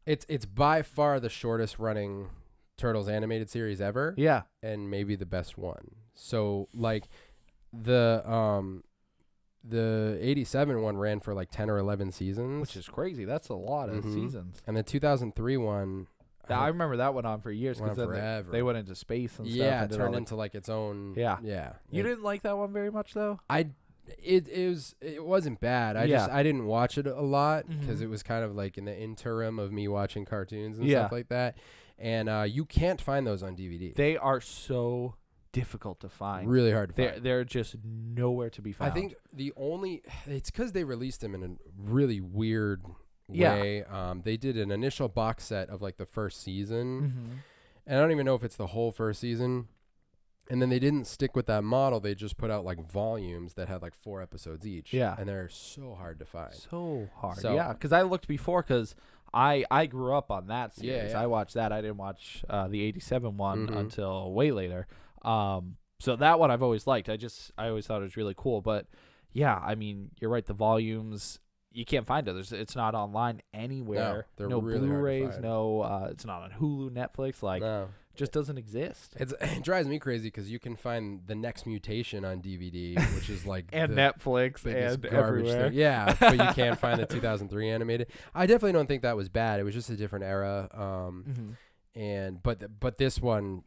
It's by far the shortest running Turtles animated series ever. Yeah. And maybe the best one. So like the 87 one ran for like 10 or 11 seasons, Which is crazy. That's a lot of seasons. And the 2003 one, I remember that went on for years because they went into space and stuff. Yeah, and it turned into like its own. Yeah. Yeah. You didn't like that one very much though? It wasn't bad. I didn't watch it a lot because it was kind of like in the interim of me watching cartoons and stuff like that. And you can't find those on DVD. They are so difficult to find. Really hard to find. They're just nowhere to be found. I think it's because they released them in a really weird way. They did an initial box set of like the first season. And I don't even know if it's the whole first season. And then they didn't stick with that model. They just put out like volumes that had like 4 episodes each. Yeah. And they're so hard to find. So hard. So- Yeah, because I looked before because I grew up on that series. Yeah, yeah. I watched that. I didn't watch the 87 one Mhm. until way later. So that one I've always liked. I always thought it was really cool. But yeah, I mean, you're right. The volumes, you can't find it. It's not online anywhere. they're no really hard to Blu-rays. find. No, it's not on Hulu, Netflix. Like, No. just doesn't exist. It drives me crazy because you can find The Next Mutation on DVD, which is like And the Netflix biggest and garbage everywhere. thing. Yeah, but you can't find the 2003 animated. I definitely don't think that was bad. It was just a different era. Mhm. And but this one,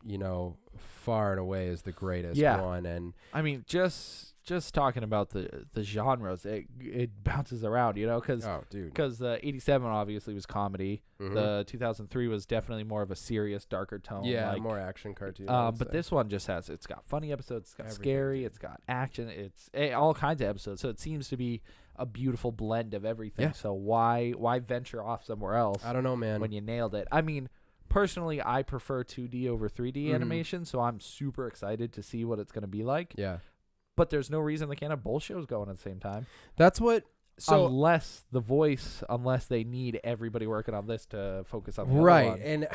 far and away is the greatest Yeah. one. And I mean, just talking about the genres, it bounces around, because oh, dude, because the 87 obviously was comedy. Mhm. The 2003 was definitely more of a serious, darker tone. yeah, like, more action cartoon. I would but say. this one just it's got funny episodes, it's got Everything, scary, dude. it's got action, it's all kinds of episodes. So it seems to be a beautiful blend of everything. Yeah. So why venture off somewhere else I don't know, man. when you nailed it? I mean, personally, I prefer 2D over 3D Mhm. animation, so I'm super excited to see what it's going to be like. Yeah, But there's no reason they can't have both shows going at the same time. that's what. So unless they need everybody working on this to focus on the right, other one. and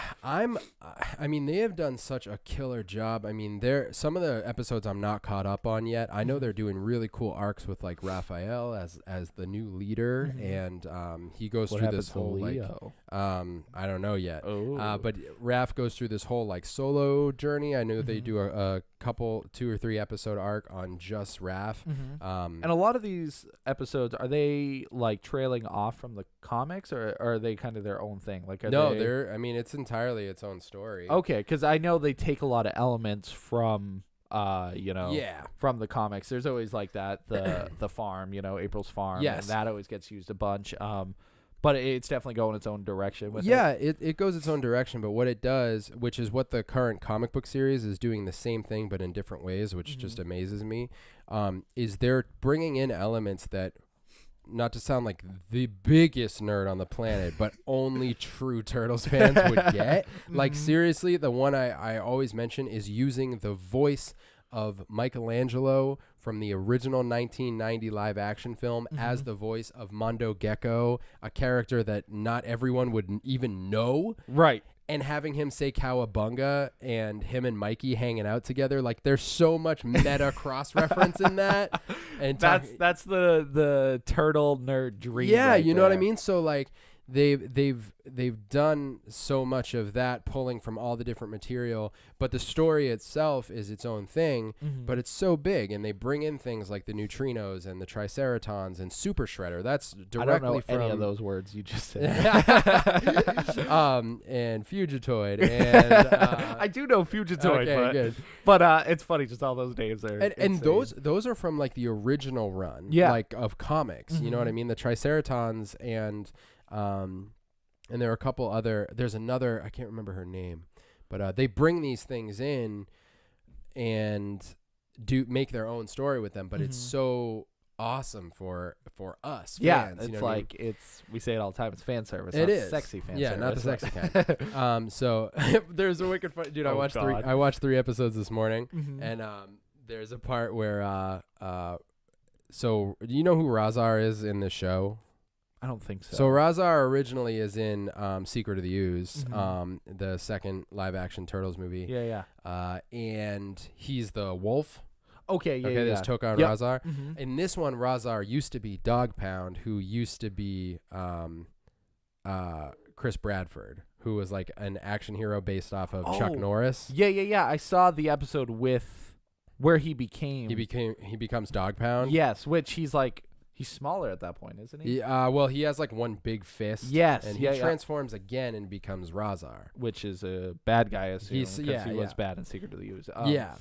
I mean, they have done such a killer job. I mean, some of the episodes I'm not caught up on yet. I know they're doing really cool arcs with like Raphael as the new leader, Mhm. and he goes What through happens this to whole Leo? I don't know yet. Oh, But Raph goes through this whole like solo journey. I know they Mhm. do a couple 2 or 3 episode arc on just Raph. Mhm. Um, And a lot of these episodes, are they like trailing off from the comics, or are they kind of their own thing? Like, are no, they... they're. I mean, it's entirely its own story. Okay, because I know they take a lot of elements from, Yeah. from the comics. There's always like that the farm, April's farm. Yes. And that always gets used a bunch. But it's definitely going its own direction with Yeah, it. it goes its own direction, but what it does, which is what the current comic book series is doing the same thing but in different ways, which just Mhm. amazes me, is they're bringing in elements that, not to sound like the biggest nerd on the planet, but only true Turtles fans would get. Like, Mhm. seriously, the one I always mention is using the voice of Michelangelo from the original 1990 live action film as Mhm. the voice of Mondo Gecko, a character that not everyone would even know, Right. and having him say Cowabunga and him and Mikey hanging out together. Like, there's so much meta cross reference in that. And That's the turtle nerd dream. yeah, right you know what I there. mean? So like they've done so much of that, pulling from all the different material, but the story itself is its own thing, Mhm. but it's so big, and they bring in things like the neutrinos and the triceratons and super shredder. That's directly I don't know from any of those words you just said. and Fugitoid and I do know Fugitoid, okay, good. but it's funny, just all those names are And insane. those are from like the original run, Yeah. like of comics. You know what I Mhm. mean? The Triceratons and there are a couple other. There's another, I can't remember her name, but they bring these things in and make their own story with them. But it's Mhm. so awesome for us Yeah, fans. it's you know what I mean? like we say it all the time. It's fan service. It not is. sexy fan Yeah, service. not the sexy kind. So there's a wicked fun, dude. I Oh, watched God. I watched 3 episodes this morning. Mhm. And there's a part where so you know who Razar is in the show? I don't think so. So Razar originally is in Secret of the Ooze, Mhm. the second live action Turtles movie. yeah. And he's the wolf. Okay. Yeah. Okay, yeah. there's Tokar Yep. Razar. Mhm. In this one, Razar used to be Dog Pound, who used to be Chris Bradford, who was like an action hero based off of Chuck Oh. Norris. Yeah. I saw the episode with where he became. He becomes Dog Pound. Yes, which he's smaller at that point, isn't he? Well, he has like one big fist. Yes, and he yeah. transforms again and becomes Razar. Which is a bad guy, I assume, He's- because yeah, he was yeah. bad in Secret of the Ooze. Yeah.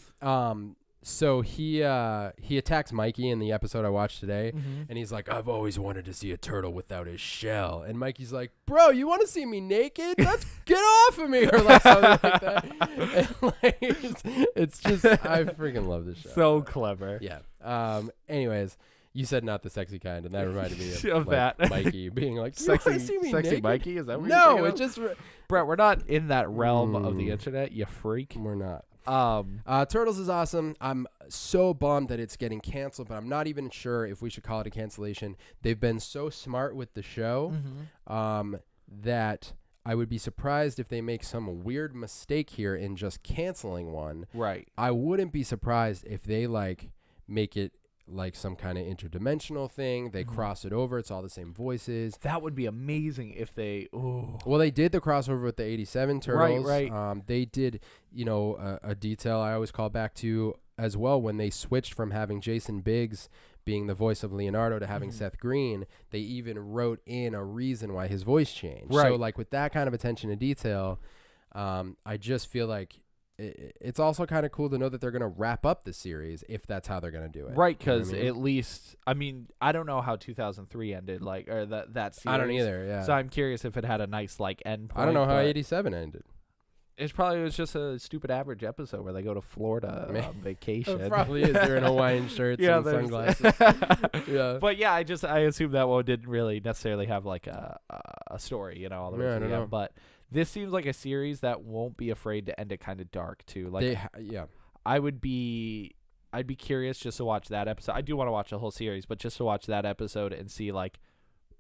So he attacks Mikey in the episode I watched today, Mhm. and he's like, "I've always wanted to see a turtle without his shell." And Mikey's like, "Bro, you want to see me naked? Let's get off of me," or like something like that. And, like, it's just, I freaking love this show. So clever. Yeah. Anyways, you said not the sexy kind, and that reminded me Of like, that. Mikey being like, "You Sexy, wanna see me sexy naked?" Mikey? Is that what you're No, thinking it of? just Brett, we're not in that realm of the Mm. internet, you freak. we're not. Turtles is awesome. I'm so bummed that it's getting canceled, but I'm not even sure if we should call it a cancellation. They've been so smart with the show that I would be surprised if they make some weird mistake here in just canceling one. Right. I wouldn't be surprised if they like make it like some kind of interdimensional thing. They cross it over. It's all the same voices. That would be amazing if they. Ooh. Well, they did the crossover with the 87 Turtles. Right. They did, a detail I always call back to as well when they switched from having Jason Biggs being the voice of Leonardo to having Seth Green. They even wrote in a reason why his voice changed. Right. So, like, with that kind of attention to detail, I just feel like it's also kind of cool to know that they're going to wrap up the series if that's how they're going to do it. Right, You know what because I mean? at least, I don't know how 2003 ended, or that series. I don't either, yeah. So I'm curious if it had a nice, end point. I don't know how but 87 ended. It was just a stupid average episode where they go to Florida on vacation. It probably is. They're in Hawaiian shirts Yeah, and there's- sunglasses. Yeah. But yeah, I assume that one didn't really necessarily have like a story, all the way Yeah, I to the don't end. know. But this seems like a series that won't be afraid to end it kind of dark too. Like I'd be curious just to watch that episode. I do want to watch the whole series, but just to watch that episode and see like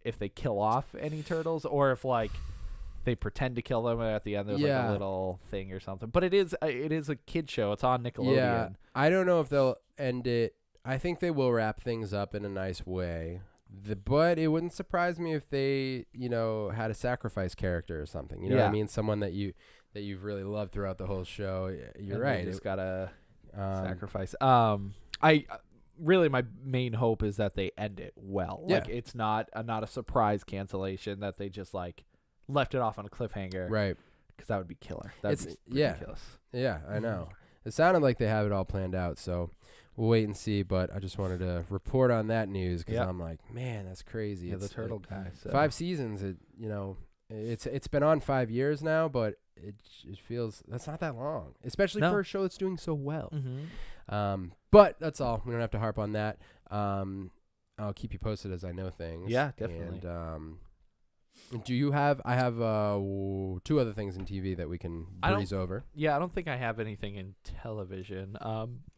if they kill off any turtles or if like they pretend to kill them and at the end there's like a little thing or something. But it is a kid show. It's on Nickelodeon. Yeah, I don't know if they'll end it. I think they will wrap things up in a nice way. But it wouldn't surprise me if they, had a sacrifice character or something. You know what I mean? Someone that you've really loved throughout the whole show. You're And right. They just gotta sacrifice. I really my main hope is that they end it well. Yeah. Like it's not a surprise cancellation that they just like left it off on a cliffhanger. Right. Because that would be killer. That's ridiculous. Yeah, I know. It sounded like they have it all planned out, so we'll wait and see. But I just wanted to report on that news because I'm like, man, that's crazy. Yeah, it's the turtle guy. So. 5 seasons. It's been on 5 years now, but it feels that's not that long, especially for a show that's doing so well. But that's all. We don't have to harp on that. I'll keep you posted as I know things. Yeah, definitely. And do you have? I have 2 other things in TV that we can breeze over. Yeah, I don't think I have anything in television.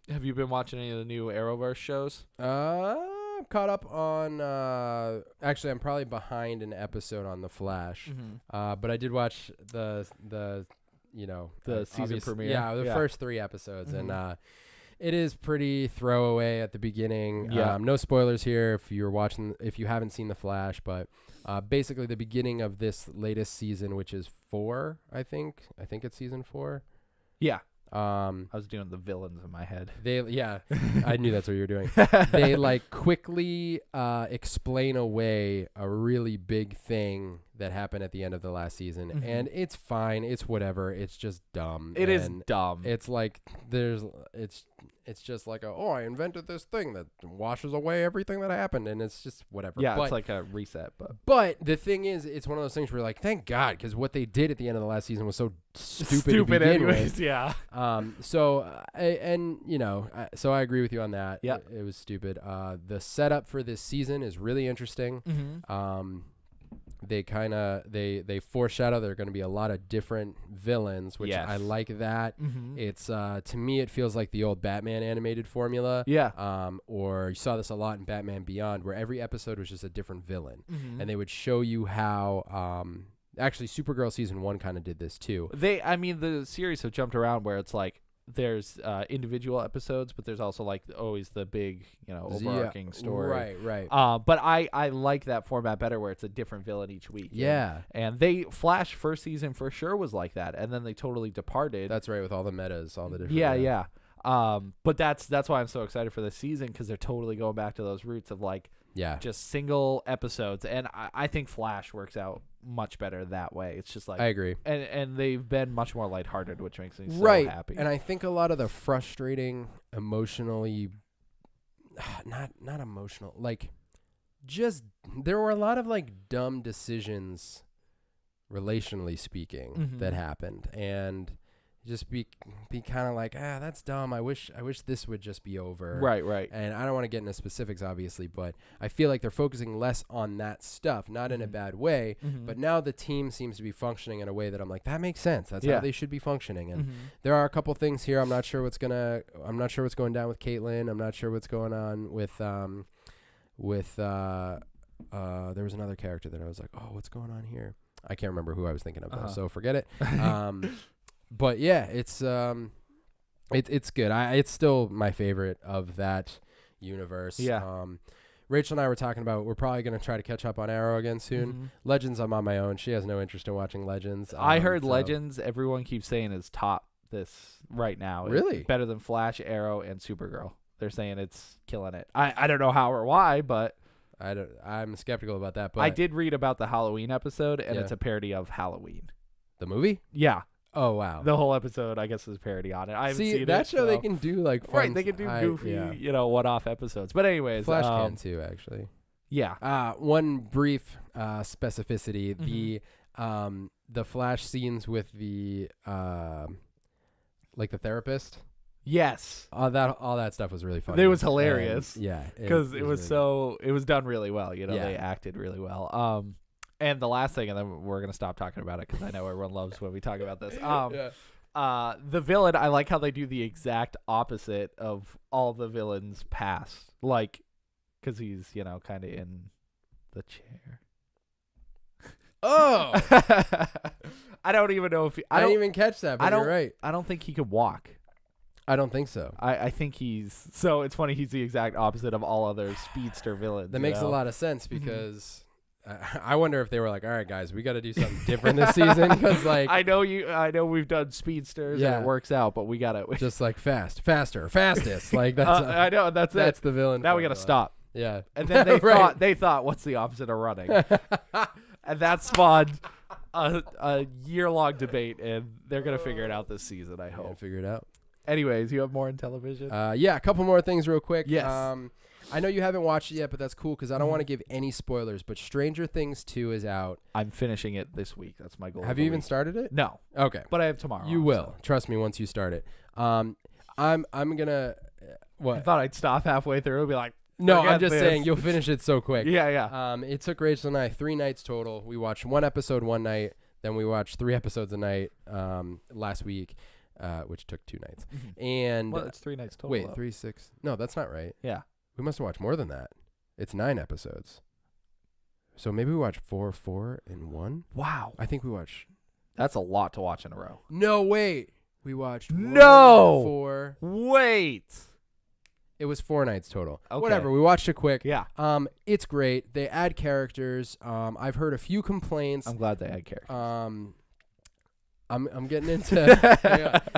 Have you been watching any of the new Arrowverse shows? I'm caught up on. Actually, I'm probably behind an episode on The Flash. But I did watch the season premiere. Yeah, the first 3 episodes, and it is pretty throwaway at the beginning. Yeah. No spoilers here if you haven't seen The Flash, but basically the beginning of this latest season, which is 4, I think it's season 4. Yeah. I was doing the villains in my head. I knew that's what you were doing. They quickly explain away a really big thing that happened at the end of the last season, and it's fine. It's whatever. It's just dumb. It is dumb. It's like it's just like I invented this thing that washes away everything that happened, and it's just whatever. Yeah, but, it's like a reset. But the thing is, it's one of those things where you're like, thank God, because what they did at the end of the last season was so stupid to begin anyways, with. Yeah. So I agree with you on that. Yeah. It was stupid. The setup for this season is really interesting. They kind of they foreshadow there are going to be a lot of different villains, which I like that. It's to me it feels like the old Batman animated formula. Yeah. Or you saw this a lot in Batman Beyond, where every episode was just a different villain, and they would show you how. Actually, Supergirl season 1 kind of did this too. The series have jumped around where it's like there's individual episodes, but there's also like always the big, overarching story. Right. But I like that format better where it's a different villain each week. Yeah. And Flash first season for sure was like that, and then they totally departed. That's right, with all the metas, all the different. Yeah. But that's why I'm so excited for this season, because they're totally going back to those roots of just single episodes, and I think Flash works out much better that way. It's just like I agree, and they've been much more lighthearted, which makes me so happy. And I think a lot of the frustrating, emotionally, not emotional, just there were a lot of dumb decisions, relationally speaking, that happened, and just be kind of like, that's dumb. I wish this would just be over. Right. And I don't want to get into specifics, obviously, but I feel like they're focusing less on that stuff, not in a bad way. But now the team seems to be functioning in a way that I'm like, that makes sense. That's how they should be functioning. And there are a couple things here. I'm not sure what's going down with Caitlyn. I'm not sure what's going on with there was another character that I was like, oh, what's going on here? I can't remember who I was thinking of, though, so forget it. But yeah, it's good. It's still my favorite of that universe. Yeah. Rachel and I were talking about we're probably going to try to catch up on Arrow again soon. Legends, I'm on my own. She has no interest in watching Legends. I heard Legends, everyone keeps saying is top this right now. Really? It's better than Flash, Arrow, and Supergirl. They're saying it's killing it. I don't know how or why, but I'm skeptical about that. But I did read about the Halloween episode, and it's a parody of Halloween. The movie? Yeah. Oh, wow. The whole episode, I guess, is a parody on it. I haven't seen that it, show they can do like fun. Right, they can do goofy, one-off episodes. But anyways, Flash can too, actually. Yeah. One brief specificity: the Flash scenes with the the therapist. Yes. All that stuff was really funny. It was hilarious. Because it was done really well. They acted really well. And the last thing, and then we're gonna stop talking about it because I know everyone loves when we talk about this. The villain, I like how they do the exact opposite of all the villains past, because he's kind of in the chair. Oh, I don't even know if I didn't even catch that. But you're right. I don't think he could walk. I don't think so. I think so it's funny. He's the exact opposite of all other speedster villains. That makes a lot of sense because. I wonder if they were like, all right, guys, we got to do something different this season because, I know we've done speedsters and it works out, but we got to just faster, fastest. That's I know that's the villain. Now we got to stop. Yeah, and then they thought, what's the opposite of running? And that spawned a year-long debate, and they're gonna figure it out this season. I hope. Figure it out. Anyways, you have more in television? A couple more things real quick. Yes. I know you haven't watched it yet, but that's cool because I don't want to give any spoilers. But Stranger Things 2 is out. I'm finishing it this week. That's my goal. Have you even started it? No. Okay. But I have tomorrow. You will. Trust me once you start it. I'm gonna. What? I thought I'd stop halfway through and be like, no, I'm just saying you'll finish it so quick. Yeah. It took Rachel and I 3 nights total. We watched 1 episode one night, then we watched 3 episodes a night last week, which took 2 nights. And well, it's 3 nights total. Wait, 3, 6? No, that's not right. Yeah. We must have watched more than that. It's 9 episodes. So maybe we watched 4, and 1. Wow. I think we watched. That's a lot to watch in a row. No, wait. We watched 1, No. 4. Wait. It was 4 nights total. Okay. Whatever. We watched it quick. Yeah. It's great. They add characters. I've heard a few complaints. I'm glad they add characters. I'm getting into.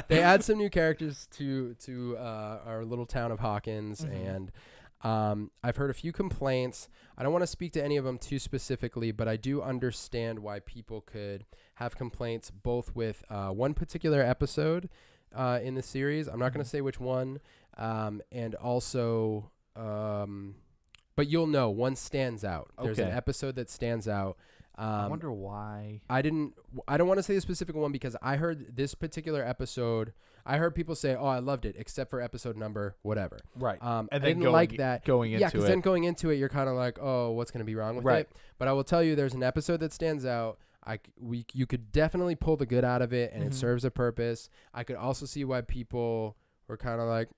They add some new characters to our little town of Hawkins, and I've heard a few complaints. I don't want to speak to any of them too specifically, but I do understand why people could have complaints both with one particular episode in the series. I'm not going to say which one, and also, but you'll know one stands out. There's an episode that stands out. I wonder why. I don't want to say the specific one because I heard this particular episode. I heard people say, "Oh, I loved it," except for episode number whatever. Right. And I didn't like that going into it. because then going into it, you're kind of like, "Oh, what's going to be wrong with it?" But I will tell you, there's an episode that stands out. You could definitely pull the good out of it, and it serves a purpose. I could also see why people were kind of like,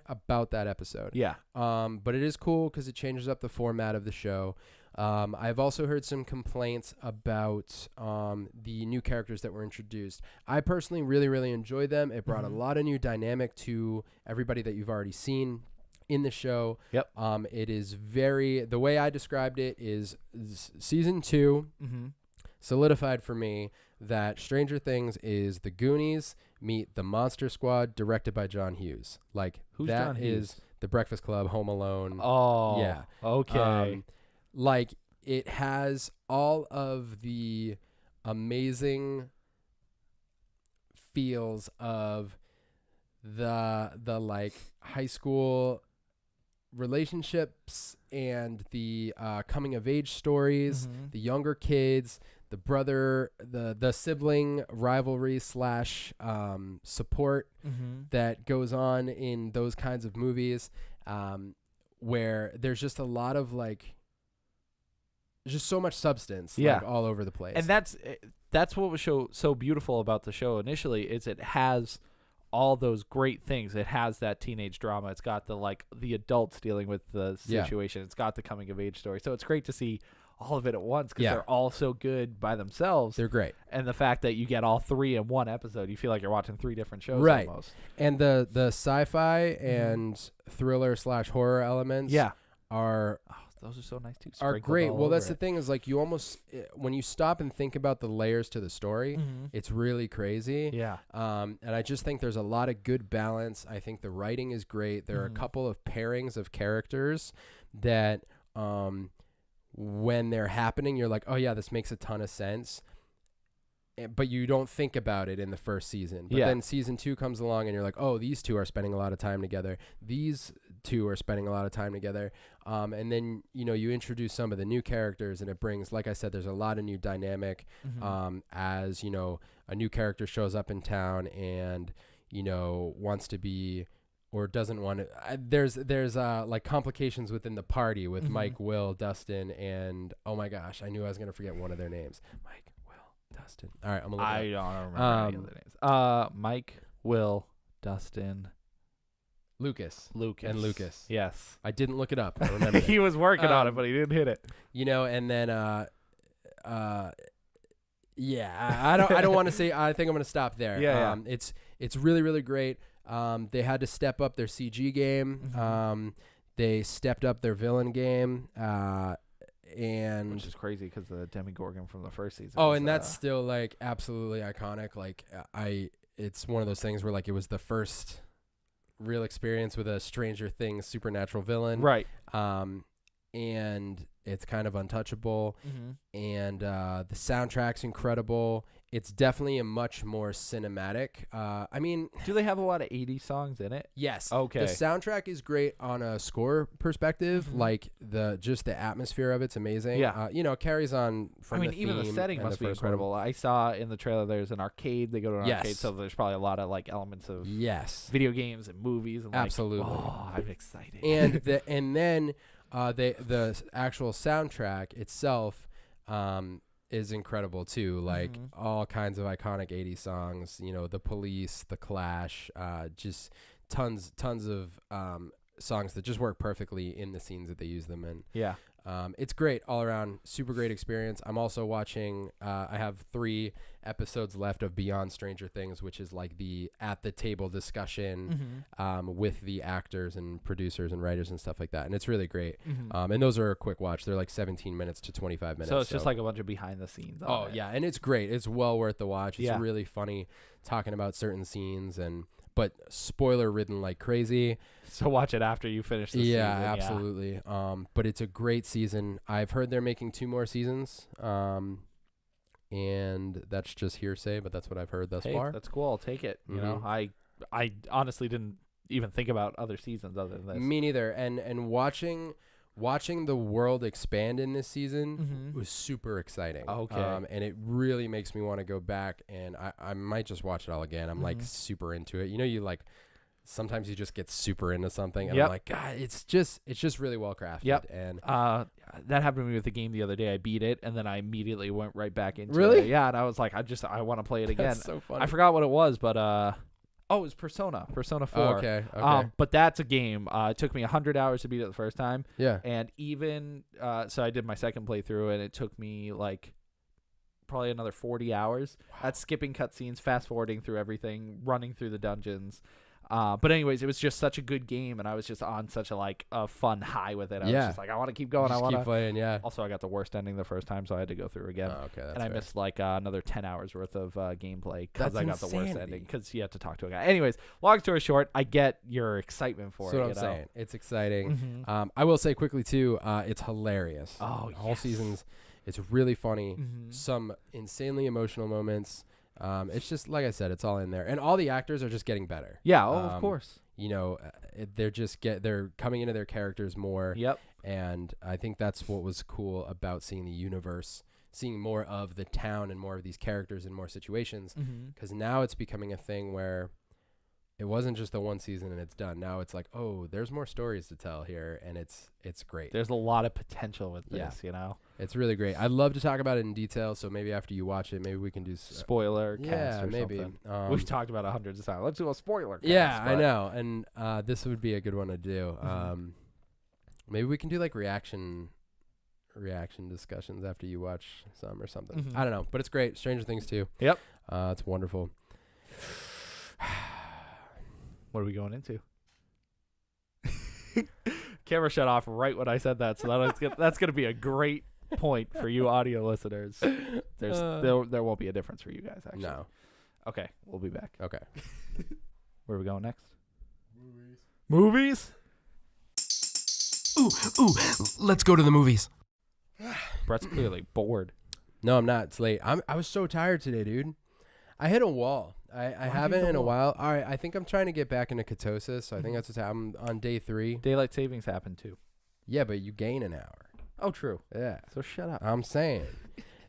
about that episode. Yeah. But it is cool because it changes up the format of the show. I've also heard some complaints about the new characters that were introduced. I personally really, really enjoyed them. It brought a lot of new dynamic to everybody that you've already seen in the show. Yep. It is the way I described it is season 2 solidified for me that Stranger Things is the Goonies meet the Monster Squad directed by John Hughes. Who's that John Hughes? Is The Breakfast Club, Home Alone. Oh, yeah. Okay. It has all of the amazing feels of the high school relationships and the coming of age stories, the younger kids, brother, the sibling rivalry / support that goes on in those kinds of movies, where there's just a lot of like, just so much substance, like, all over the place. And that's what was so beautiful about the show initially, is it has all those great things. It has that teenage drama. It's got the adults dealing with the situation. It's got the coming of age story. So it's great to see all of it at once, because they're all so good by themselves. They're great. And the fact that you get all three in one episode, you feel like you're watching three different shows almost. And the sci-fi and thriller / horror elements are... those are so nice too. Are great. Well, that's the thing, is like, you almost, when you stop and think about the layers to the story, it's really crazy. Yeah. And I just think there's a lot of good balance. I think the writing is great. There are a couple of pairings of characters that, when they're happening, you're like, oh yeah, this makes a ton of sense. But you don't think about it in the first season. But then season 2 comes along and you're like, oh, these two are spending a lot of time together. These two are spending a lot of time together. And then, you introduce some of the new characters, and it brings, like I said, there's a lot of new dynamic as, a new character shows up in town and, wants to be or doesn't want to. There's like complications within the party with Mike, Will, Dustin, and oh my gosh, I knew I was going to forget one of their names. Mike, Dustin. All right, I'm gonna look I it up. don't remember any of the names. Mike, Will, Dustin, Lucas. And Lucas. Yes. I didn't look it up. I remember. He was working on it, but he didn't hit it. And then I don't want to say. I think I'm gonna stop there. Yeah. It's really, really great. They had to step up their CG game. They stepped up their villain game. And which is crazy because the Demogorgon from the first season. Oh, and that's still like absolutely iconic. Like it's one of those things where like it was the first real experience with a Stranger Things supernatural villain, right? And it's kind of untouchable. And the soundtrack's incredible. It's definitely a much more cinematic. I mean, do they have a lot of 80s songs in it? Yes. Okay. The soundtrack is great on a score perspective. Like the atmosphere of it's amazing. Yeah. It carries on from the even the theme setting and must the be first incredible. one. I saw in the trailer there's an arcade. They go to an arcade, so there's probably a lot of like elements of video games and movies. And absolutely. Oh, I'm excited. And then the actual soundtrack itself is incredible too. Like all kinds of iconic 80s songs, The Police, The Clash, just tons of songs that just work perfectly in the scenes that they use them in. Yeah. It's great all around, super great experience. I'm also watching, I have 3 episodes left of Beyond Stranger Things, which is like the at the table discussion with the actors and producers and writers and stuff like that. And it's really great. And those are a quick watch. They're like 17 minutes to 25 minutes. So it's just like a bunch of behind the scenes. Oh, yeah. And it's great. It's well worth the watch. It's really funny talking about certain scenes but spoiler ridden like crazy. So watch it after you finish the season. Yeah, absolutely. But it's a great season. I've heard they're making 2 more seasons. And that's just hearsay, but that's what I've heard thus far. That's cool. I'll take it. You know, I honestly didn't even think about other seasons other than this. Me neither. And watching the world expand in this season was super exciting. Okay. And it really makes me want to go back, and I might just watch it all again. I'm like super into it. You like sometimes you just get super into something, and I'm like, God, it's just really well crafted. Yep. And that happened to me with the game the other day. I beat it, and then I immediately went right back into it. Yeah, and I was like, I want to play it again. That's so funny. I forgot what it was, but it was Persona 4. Okay. But that's a game. It took me 100 hours to beat it the first time. Yeah. And even so I did my second playthrough, and it took me like probably another 40 hours. Wow. That's skipping cutscenes, fast forwarding through everything, running through the dungeons. But anyways, it was just such a good game, and I was just on such a fun high with it. I was just like, I want to keep going. I want to keep playing. Yeah. Also, I got the worst ending the first time, so I had to go through again. Oh, okay. That's and I fair. missed like another 10 hours worth of gameplay because I got the worst insanity. ending because you had to talk to a guy. Anyways, long story short, I get your excitement for That's it. what I'm saying. It's exciting. I will say quickly too, it's hilarious. Oh, all seasons. It's really funny. Some insanely emotional moments. It's just like I said, it's all in there, and all the actors are just getting better. Yeah. Oh, of course. They're coming into their characters more. Yep. And I think that's what was cool about seeing the universe, seeing more of the town and more of these characters in more situations. Because now it's becoming a thing where it wasn't just the one season and it's done. Now it's like, oh, there's more stories to tell here, and it's great. There's a lot of potential with this, Yeah. you know? It's really great. I'd love to talk about it in detail, so maybe after you watch it, maybe we can do Spoiler cast or maybe. something. We've talked about it hundreds of times. Let's do a spoiler cast. Yeah, I but- know. And this would be a good one to do. Maybe we can do like reaction discussions after you watch some or something. I don't know, but it's great. Stranger Things too. Yep. It's wonderful. What are we going into? Camera shut off right when I said that, so that's going to be a great point for you audio listeners. There won't be a difference for you guys, actually. No. Okay, we'll be back. Okay. Where are we going next? Movies? Ooh, let's go to the movies. Brett's clearly bored. No, I'm not. It's late. I was so tired today, dude. I hit a wall. I haven't in a while. All right, I think I'm trying to get back into ketosis, so I think that's what's happened. I'm on day 3. Daylight savings happened too. Yeah, but you gain an hour. Oh, true. Yeah. So shut up. I'm saying.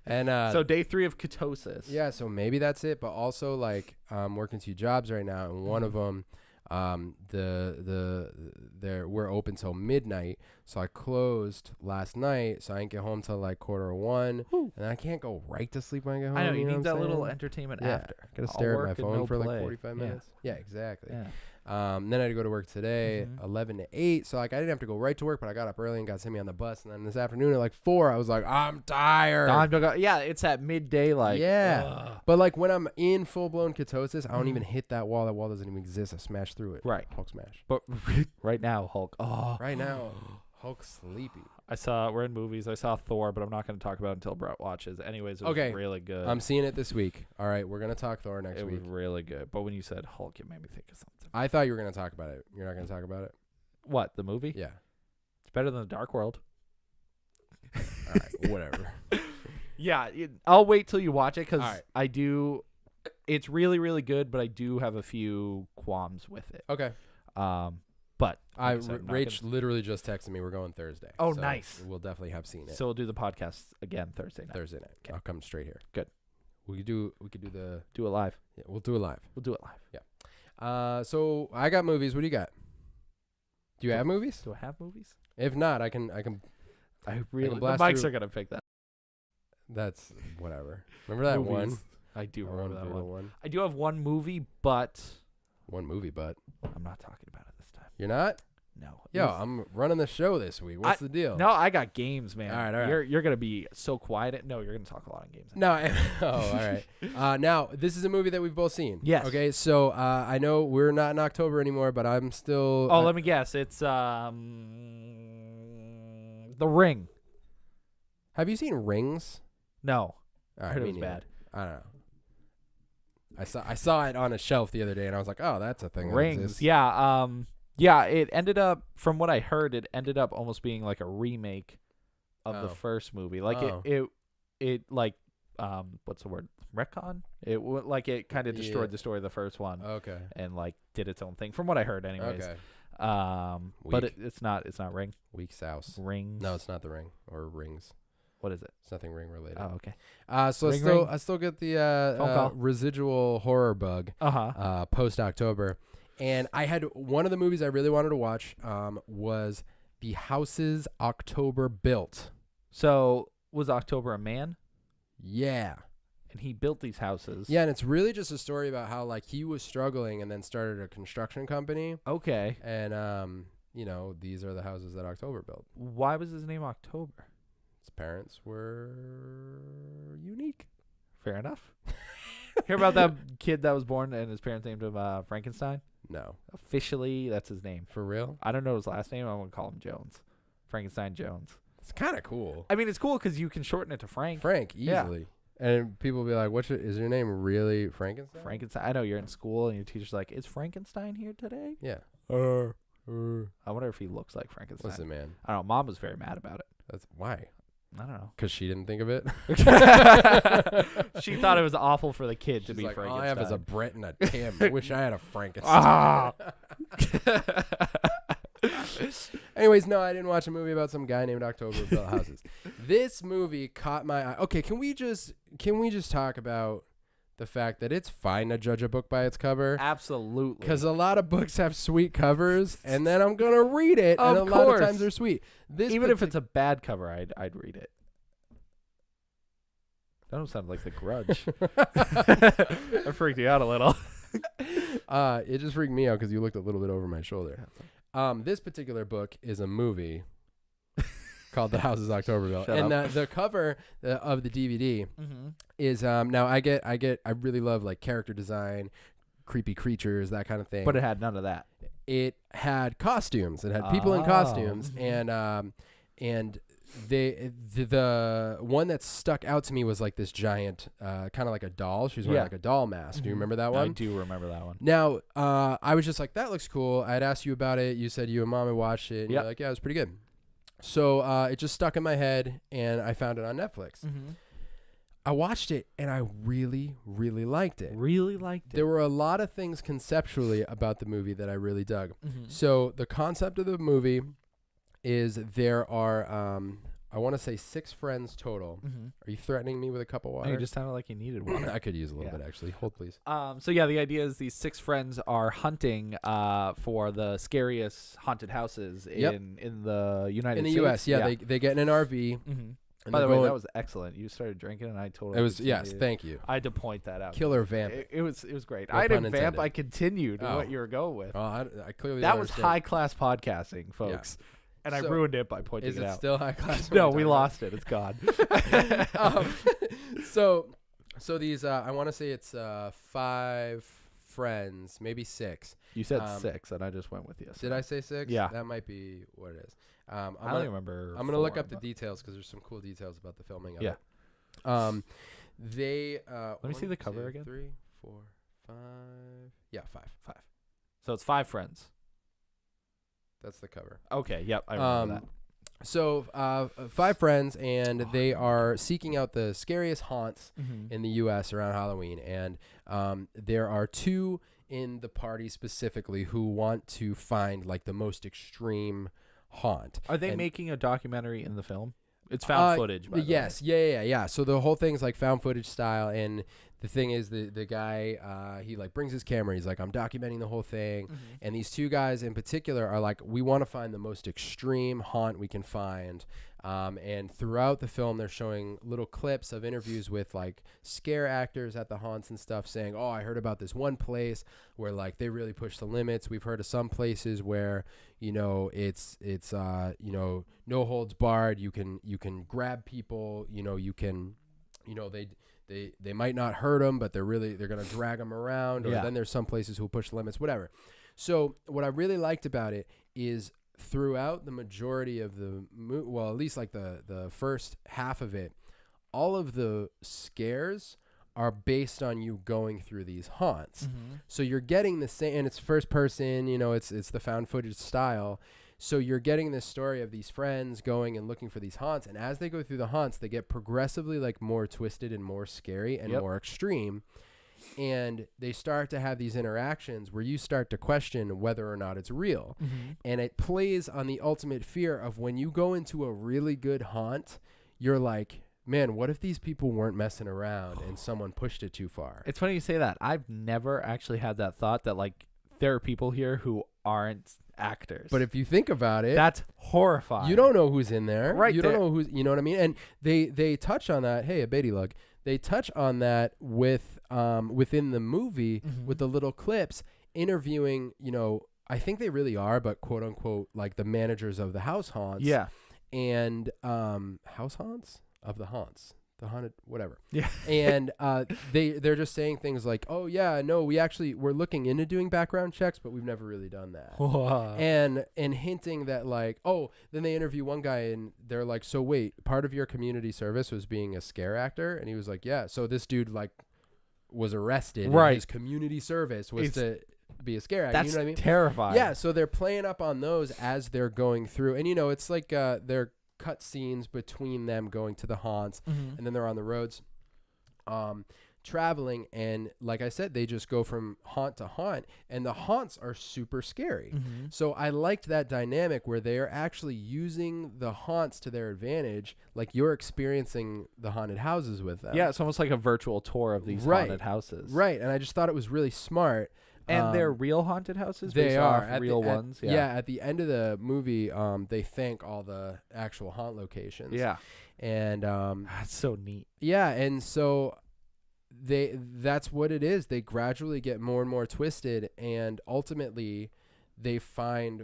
And so day 3 of ketosis. yeah, so maybe that's it, but also like I'm working 2 jobs right now, and one of them we're open till midnight, so I closed last night, so I didn't get home till like 1:45, and I can't go right to sleep when I get home. I know, you what need I'm that little saying? entertainment Yeah, after. I gotta All stare at work my and phone no for play. like 45 Yeah. minutes. Yeah, exactly. Yeah. Then I had to go to work today, 11 to 8. So like I didn't have to go right to work, but I got up early and got sent me on the bus. And then this afternoon at like 4, I was like, I'm tired. Time to go. Yeah, it's at midday. Like Yeah. But like when I'm in full blown ketosis, I don't even hit that wall. That wall doesn't even exist. I smash through it. Right. Hulk smash. But right now, Hulk. Oh. Right now, Hulk's sleepy. We're in movies. I saw Thor, but I'm not going to talk about it until Brett watches. Anyways, it was Okay. really good. I'm seeing it this week. All right, we're gonna talk Thor next It week. was really good. But when you said Hulk, it made me think of something. I thought you were gonna talk about it. You're not gonna talk about it? What, the movie? Yeah. It's better than The Dark World. All right, whatever. Yeah, I'll wait till you watch it because All right. I do. It's really, really good, but I do have a few qualms with it. Okay. But like I said, I'm not Rach literally just texted me. We're going Thursday. Oh, so nice. We'll definitely have seen it So we'll do the podcast again Thursday night. Thursday night. Okay. I'll come straight here. Good. We could do the. Do it live. Yeah, we'll do it live. We'll do it live. So I got movies. What do you got? Do you have movies? Do I have movies? If not, I can. I really. The blast mics through- are gonna pick that. That's whatever. Remember that Movies. one? I do I remember wanna that do the one. I do have one movie, but One movie, but I'm not talking about it this time. you're not. No. Yo, I'm running the show this week. What's the deal? No, I got games, man. All right. You're gonna be so quiet. No, you're gonna talk a lot on games. No. Oh, all right. Now this is a movie that we've both seen. Yes. Okay. So I know we're not in October anymore, but I'm still. Oh, let me guess. It's The Ring. Have you seen Rings? No. All I right, heard it me was neither. bad. I don't know. I saw it on a shelf the other day, and I was like, oh, that's a thing. That Rings. exists. Yeah. Yeah. It ended up, from what I heard, it ended up almost being like a remake of the Oh. first movie. Like Oh. it like what's the word? Retcon. It kind of destroyed the story of the first one. Okay. And like did its own thing, from what I heard, anyways. Okay. But Weak. it's not Ring. Weak Souse. Rings. No, it's not the Ring or Rings. What is it? It's nothing Ring related. Oh, okay. So Ring. I still get the Phone call. residual horror bug post October, and I had one of the movies I really wanted to watch was The Houses October Built. So was October a man? Yeah. And he built these houses. Yeah, and it's really just a story about how like he was struggling and then started a construction company, Okay. and these are the houses that October built. Why was his name October? His parents were unique. Fair enough. Hear about that kid that was born and his parents named him Frankenstein? No. Officially, that's his name. For real? I don't know his last name. I'm going to call him Jones. Frankenstein Jones. It's kind of cool. I mean, it's cool because you can shorten it to Frank. Frank, Yeah. easily. And people will be like, is your name really Frankenstein? Frankenstein. I know you're in school and your teacher's like, is Frankenstein here today? Yeah. I wonder if he looks like Frankenstein. Listen, man. I don't know. Mom was very mad about it. That's why. I don't know. Because she didn't think of it. She thought it was awful for the kid to She's be like, all Frankenstein. I have is a Brett and a Tim. I wish I had a Frankenstein. Ah. Anyways, no, I didn't watch a movie about some guy named October who built houses. This movie caught my eye. Okay, can we just talk about the fact that it's fine to judge a book by its cover? Absolutely. Because a lot of books have sweet covers, and then I'm gonna read it, and a lot of times they're sweet. Even if it's a bad cover, I'd read it. That don't sound like The Grudge. I freaked you out a little. It just freaked me out because you looked a little bit over my shoulder. This particular book is a movie called The Houses Octoberville, and the cover of the DVD is now I really love like character design, creepy creatures, that kind of thing. But it had none of that. It had costumes. It had people in costumes, and the one that stuck out to me was like this giant, kind of like a doll. She was wearing like a doll mask. Do you remember that one? I do remember that one. Now, I was just like, that looks cool. I had asked you about it. You said you and Mom had watched it. And you're like, yeah, it was pretty good. So it just stuck in my head, and I found it on Netflix. I watched it, and I really, really liked it. Really liked it. There were a lot of things conceptually about the movie that I really dug. So the concept of the movie is there are, I want to say 6 friends total. Are you threatening me with a cup of water? You just sounded like you needed one. I could use a little bit, actually. Hold, please. So yeah, the idea is these 6 friends are hunting for the scariest haunted houses in the United States. In the U.S., yeah. They get in an RV. By the way, that was excellent. You started drinking, and I totally. It was thank you. I had to point that out. Killer vamp. It was great. No I didn't pun vamp. intended. I continued what you were going with. I clearly that don't was understand. high class podcasting, folks. And I ruined it by pointing it out. Is it still high class? No, we lost it. It's gone. So these, I want to say it's 5 friends, maybe 6. You said 6, and I just went with you. Did I say 6? Yeah. That might be what it is. I don't remember. I'm going to look up the details because there's some cool details about the filming of it. They, let me see the cover again. 3, 4, 5. Yeah, 5. So it's 5 friends. That's the cover. Okay, yep, I remember that. So 5 friends, and they are seeking out the scariest haunts in the U.S. around Halloween. And there are 2 in the party specifically who want to find like the most extreme haunt. Are they making a documentary in the film? It's found footage, by the way. Yeah. So the whole thing's like found footage style, and the thing is the guy, he like brings his camera. He's like, I'm documenting the whole thing. And these 2 guys in particular are like, we want to find the most extreme haunt we can find. And throughout the film, they're showing little clips of interviews with like scare actors at the haunts and stuff saying, oh, I heard about this one place where like they really push the limits. We've heard of some places where, you know, it's you know, no holds barred. You can grab people, you can, they might not hurt them, but they're going to drag them around. Or then there's some places who push the limits, whatever. So what I really liked about it is throughout the majority of the well, at least like the first half of it, all of the scares are based on you going through these haunts. So you're getting the same, and it's first person, it's the found footage style. So you're getting this story of these friends going and looking for these haunts, and as they go through the haunts, they get progressively like more twisted and more scary and more extreme. And they start to have these interactions where you start to question whether or not it's real. And it plays on the ultimate fear of when you go into a really good haunt, you're like, man, what if these people weren't messing around and someone pushed it too far? It's funny you say that. I've never actually had that thought that like there are people here who aren't actors. But if you think about it, that's horrifying. You don't know who's in there. Right. You don't know who's, you know what I mean? And they touch on that. Hey, a Beatty lug. They touch on that with within the movie with the little clips interviewing, I think they really are, but quote unquote, like the managers of the house haunts. Yeah. And house haunts of the haunts. The haunted, whatever. Yeah. And they're just saying things like, oh yeah, no, we're looking into doing background checks, but we've never really done that. Wow. And hinting that like, oh, then they interview one guy and they're like, so wait, part of your community service was being a scare actor? And he was like, yeah. So this dude like was arrested. Right. And his community service was to be a scare actor. That's you know what I mean? terrifying. Yeah. So they're playing up on those as they're going through, and it's like they're cut scenes between them going to the haunts and then they're on the roads traveling, and like I said, they just go from haunt to haunt, and the haunts are super scary. Mm-hmm. So I liked that dynamic where they are actually using the haunts to their advantage, like you're experiencing the haunted houses with them. Yeah, it's almost like a virtual tour of these Right. haunted houses. Right, and I just thought it was really smart. And they're real haunted houses? They based are off real ones? Yeah, at the end of the movie, they thank all the actual haunt locations. Yeah. And That's so neat. yeah, and so that's what it is. They gradually get more and more twisted, and ultimately they find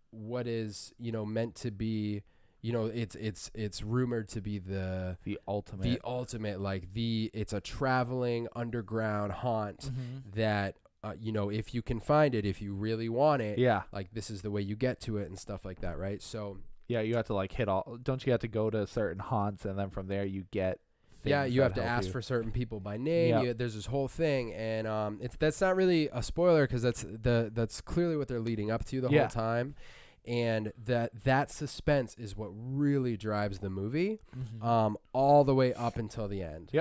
what is, meant to be, it's rumored to be the ultimate, like it's a traveling underground haunt that if you can find it, if you really want it, like this is the way you get to it and stuff like that, right? So yeah, you have to like don't you have to go to certain haunts, and then from there you get you have to ask for certain people by name. There's this whole thing, and that's not really a spoiler, because that's clearly what they're leading up to the whole time, and that suspense is what really drives the movie, all the way up until the end.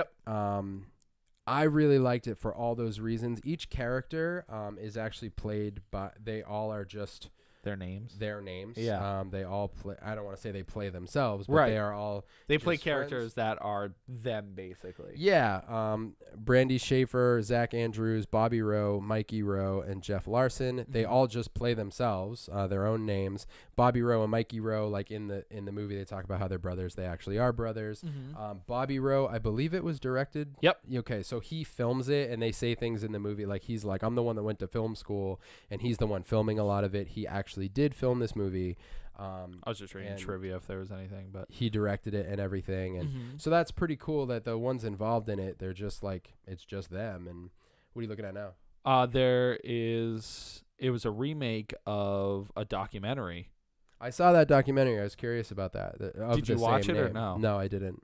I really liked it for all those reasons. Each character is actually played by, they all are just their names. Yeah. They all play, I don't want to say they play themselves, but right. they are all They play characters that are them, basically. Yeah. Brandy Schaefer, Zach Andrews, Bobby Rowe, Mikey Rowe, and Jeff Larson. They all just play themselves, their own names. Bobby Rowe and Mikey Rowe, like in the movie, they talk about how they're brothers. They actually are brothers. Bobby Rowe, I believe it was directed. Yep. Okay, so he films it, and they say things in the movie like he's like, I'm the one that went to film school, and he's the one filming a lot of it. He actually did film this movie. I was just reading trivia if there was anything, but he directed it and everything, and so that's pretty cool that the ones involved in it, they're just like, it's just them. And what are you looking at now? It was a remake of a documentary. I saw that documentary. I was curious about that. Did you watch it or no? No, I didn't.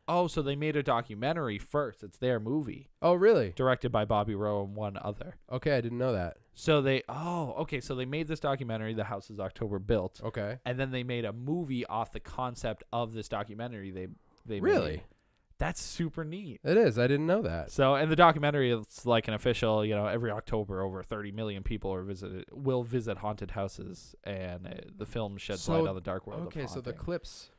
Oh, so they made a documentary first. It's their movie. Oh, really? Directed by Bobby Rowe and one other. Okay, I didn't know that. So so they made this documentary, The House is October Built. Okay. And then they made a movie off the concept of this documentary they really made. That's super neat. It is. I didn't know that. So, and the documentary is like an official, every October over 30 million people will visit haunted houses, and the film sheds light on the dark world. Okay, so the clips.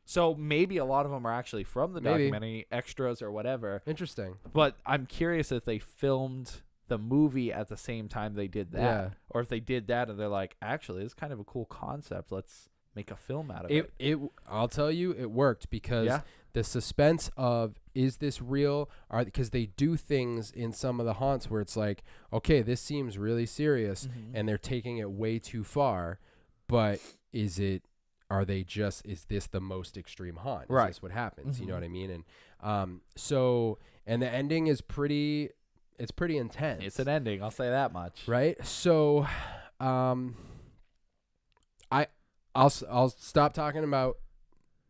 So maybe a lot of them are actually from the documentary, extras or whatever. Interesting. But I'm curious if they filmed the movie at the same time they did that. Yeah. Or if they did that and they're like, actually, it's kind of a cool concept. Let's make a film out of it. I'll tell you, it worked, because the suspense of, is this real? Because they do things in some of the haunts where it's like, okay, this seems really serious, and they're taking it way too far. But is this the most extreme haunt? Right. Is this what happens? You know what I mean? And and the ending is pretty intense. It's an ending, I'll say that much. Right? So I'll stop talking about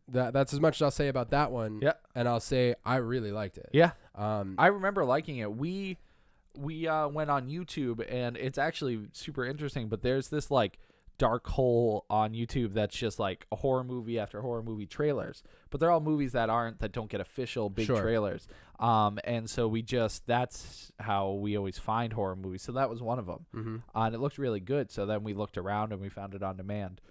that. That's as much as I'll say about that one. Yeah. And I'll say I really liked it. Yeah. I remember liking it. We went on YouTube, and it's actually super interesting, but there's this like dark hole on YouTube that's just like a horror movie after horror movie trailers, but they're all movies that don't get official big trailers. And so that's how we always find horror movies. So that was one of them. And it looked really good. So then we looked around and we found it on demand.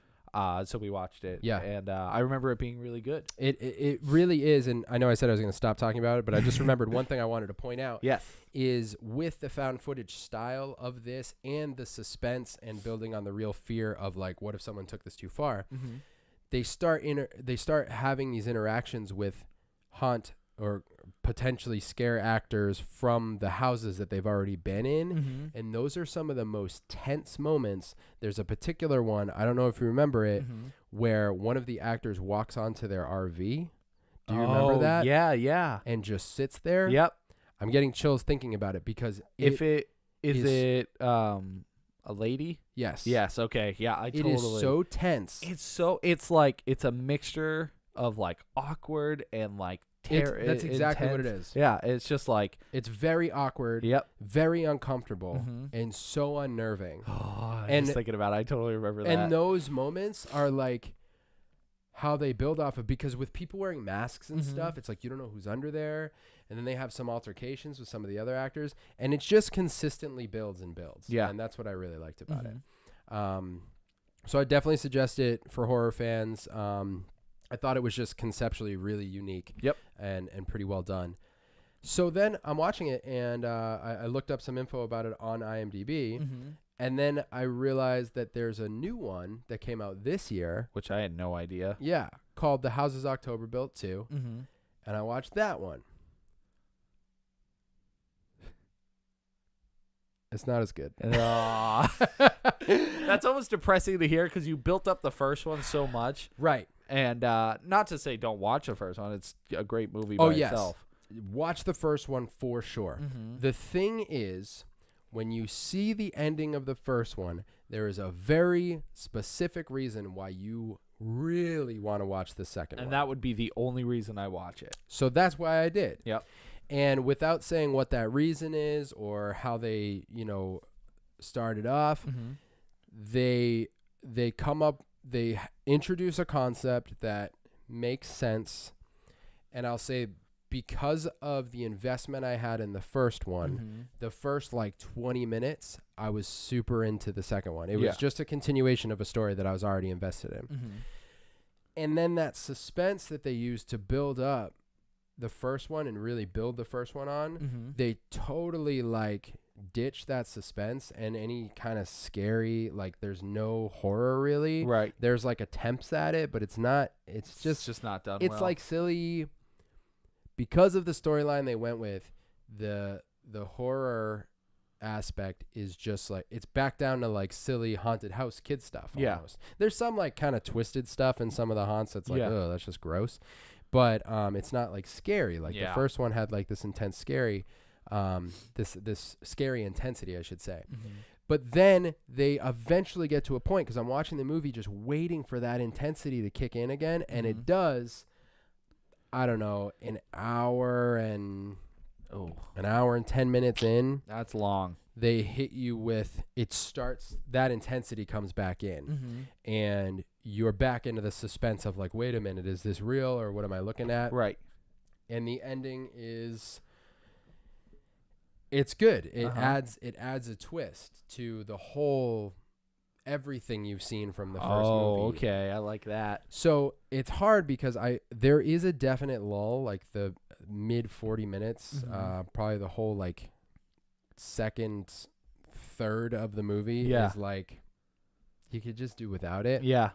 So we watched it. Yeah. And I remember it being really good. It really is. And I know I said I was going to stop talking about it, but I just remembered one thing I wanted to point out. Yes. Is with the found footage style of this and the suspense and building on the real fear of like, what if someone took this too far? They start having these interactions with haunt or potentially scare actors from the houses that they've already been in. And those are some of the most tense moments. There's a particular one, I don't know if you remember it, where one of the actors walks onto their RV. Do you remember that? Yeah. And just sits there. Yep. I'm getting chills thinking about it, because is it a lady? Yes. Yes. Okay. Yeah. It is so tense. It's a mixture of like awkward and like that's exactly intense. what it is. Yeah. It's just like, it's very awkward. Yep. Very uncomfortable and so unnerving. I was thinking about it. I totally remember that. And those moments are like, how they build off of, because with people wearing masks and stuff, it's like you don't know who's under there, and then they have some altercations with some of the other actors, and it just consistently builds and builds. Yeah. And that's what I really liked about it. So I definitely suggest it for horror fans. I thought it was just conceptually really unique. Yep. And pretty well done. So then I'm watching it, and I looked up some info about it on IMDb, and then I realized that there's a new one that came out this year. Which I had no idea. Yeah, called The Houses October Built 2, and I watched that one. It's not as good. That's almost depressing to hear because you built up the first one so much. Right. And not to say don't watch the first one. It's a great movie by itself. Watch the first one for sure. The thing is, when you see the ending of the first one, there is a very specific reason why you really want to watch the second one. And that would be the only reason I watch it. So that's why I did. Yep. And without saying what that reason is or how they, started off, they introduce a concept that makes sense. And I'll say, because of the investment I had in the first one, the first 20 minutes, I was super into the second one. It was just a continuation of a story that I was already invested in. And then that suspense that they used to build up the first one and really build the first one on, they totally ditch that suspense and any kind of scary, there's no horror really. Right. There's attempts at it, but it's just not done well. It's silly. Because of the storyline they went with, the horror aspect is just it's back down to silly haunted house kid stuff almost. There's some kind of twisted stuff in some of the haunts that's oh, that's just gross. But it's not scary. The first one had this intense scary this scary intensity, I should say. But then they eventually get to a point, because I'm watching the movie just waiting for that intensity to kick in again, and it does. I don't know, an hour and 10 minutes in. That's long. They hit you with, it starts, that intensity comes back in, and you're back into the suspense of wait a minute, is this real or what am I looking at? Right. And the ending is, it's good. It adds a twist to the whole everything you've seen from the first movie. Oh, okay. I like that. So it's hard because there is a definite lull, the mid 40 minutes, probably the whole second third of the movie is you could just do without it. Yeah.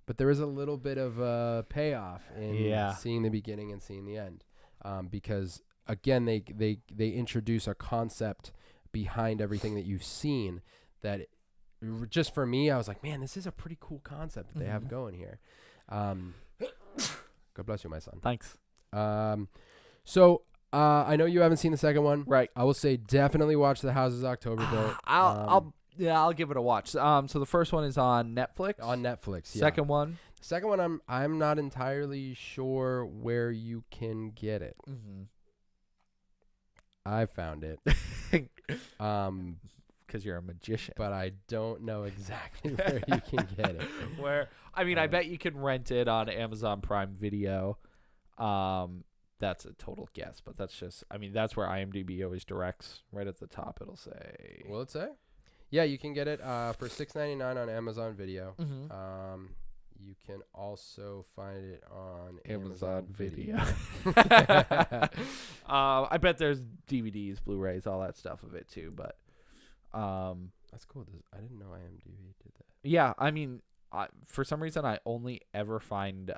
But there is a little bit of a payoff in seeing the beginning and seeing the end, because again they introduce a concept behind everything that you've seen that. Just for me, I was like, man, this is a pretty cool concept that they have going here. God bless you, my son. Thanks. So I know you haven't seen the second one. Right. I will say definitely watch The Houses October Built. I'll give it a watch. So the first one is on Netflix. On Netflix, yeah. Second one. The second one, I'm not entirely sure where you can get it. I found it. Because you're a magician. But I don't know exactly where you can get it. I bet you can rent it on Amazon Prime Video. That's a total guess, but that's just, that's where IMDb always directs. Right at the top, it'll say. Will it say? Yeah, you can get it for $6.99 on Amazon Video. You can also find it on Amazon Video. I bet there's DVDs, Blu-rays, all that stuff of it too, but. That's cool. I didn't know IMDb did that. Yeah, for some reason I only ever find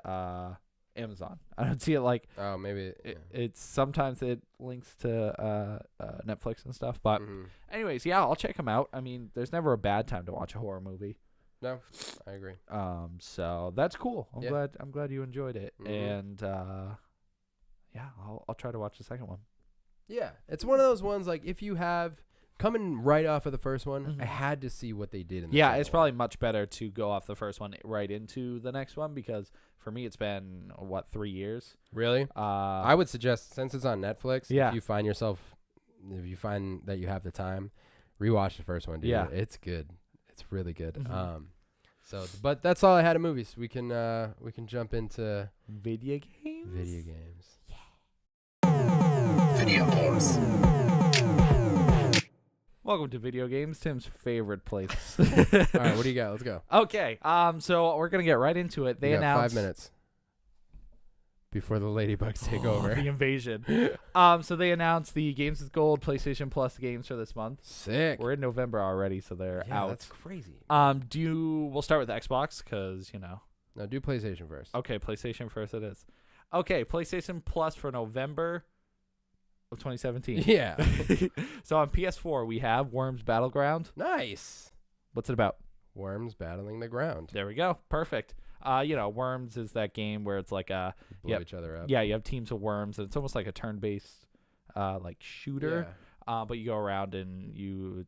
Amazon. I don't see it oh, maybe it's sometimes it links to Netflix and stuff. But anyways, yeah, I'll check them out. There's never a bad time to watch a horror movie. No, I agree. So that's cool. I'm glad you enjoyed it, and yeah, I'll try to watch the second one. Yeah, it's one of those ones if you have. Coming right off of the first one, I had to see what they did in the second it's probably much better to go off the first one right into the next one, because for me it's been 3 years. Really? I would suggest, since it's on Netflix, if you find that you have the time, rewatch the first one, dude. Yeah. It's good. It's really good. So, but that's all I had of movies. We can jump into Video games. video games. Video games. Welcome to Video Games, Tim's favorite place. All right, what do you got? Let's go. Okay. So we're gonna get right into it. They We got announced 5 minutes before the ladybugs take over. the invasion. So they announced the Games with Gold PlayStation Plus games for this month. Sick. We're in November already, so they're Yeah, out. that's crazy. We'll start with Xbox because No, do PlayStation first. Okay, PlayStation first. It is. Okay, PlayStation Plus for November of 2017. Yeah. So on PS4 we have Worms Battleground. Nice. What's it about? Worms battling the ground. There we go. Perfect. Worms is that game where it's like Blow Yep. each other up. you have teams of worms, and it's almost like a turn-based like shooter. Yeah. But you go around and you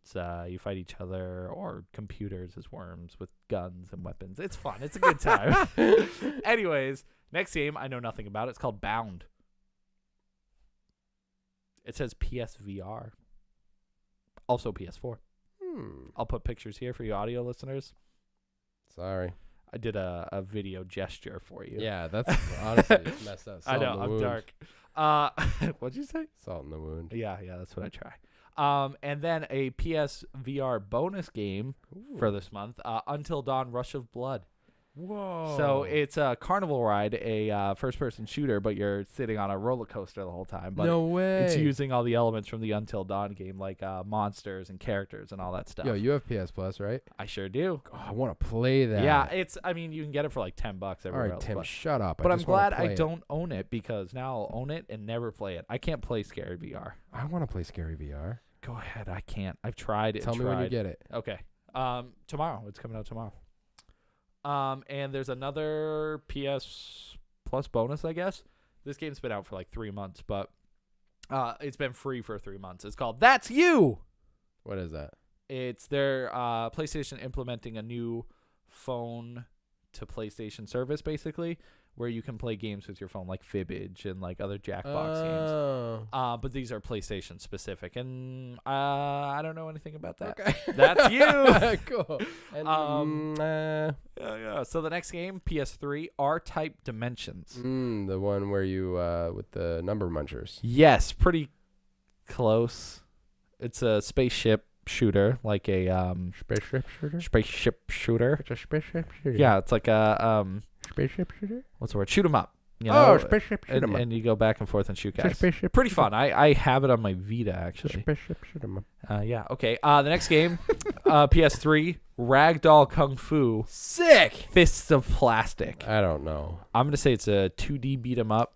fight each other or computers as worms with guns and weapons. It's fun. It's a good time. Anyways, next game I know nothing about. It's called Bound. It says PSVR. Also PS4. I'll put pictures here for you audio listeners. Sorry. I did a video gesture for you. Yeah, that's honestly it's messed up. I Salt know, in the I'm wound. dark. What'd you say? Salt in the wound. Yeah, that's what I try. And then a PSVR bonus game for this month, Until Dawn Rush of Blood. Whoa. So it's a carnival ride, a first-person shooter, but you're sitting on a roller coaster the whole time. But no way. it's using all the elements from the Until Dawn game, like monsters and characters and all that stuff. Yo, you have PS Plus, right? I sure do. Oh, I want to play that. Yeah, you can get it for like $10 All everywhere right, else. Tim, But, shut up. but I I'm just wanna glad play I it. don't own it because now I'll own it and never play it. I can't play Scary VR. I want to play Scary VR. Go ahead, I can't. I've tried it. Tell me when you get it. Okay. Tomorrow. It's coming out tomorrow. And there's another PS Plus bonus, I guess. This game's been out for like 3 months, but it's been free for 3 months. It's called That's You. What is that? It's their PlayStation implementing a new phone to PlayStation service, basically, where you can play games with your phone, like Fibbage and like other Jackbox games. But these are PlayStation specific, and I don't know anything about that. Okay. That's you. Cool. And, Yeah. So the next game, PS3, R-Type Dimensions. the one where you with the number munchers. Yes, pretty close. It's a spaceship shooter, like a Spaceship shooter. spaceship shooter. It's a spaceship shooter. Yeah, it's like a Spaceship shooter. what's the word? Shoot 'em up. You know? Spaceship shooter. and you go back and forth and shoot guys. Spaceship. Pretty fun. I have it on my Vita actually. Spaceship shooter. Yeah. Okay. The next game, PS3, Ragdoll Kung Fu, Sick. Fists of Plastic. I don't know. I'm gonna say it's a 2D beat 'em up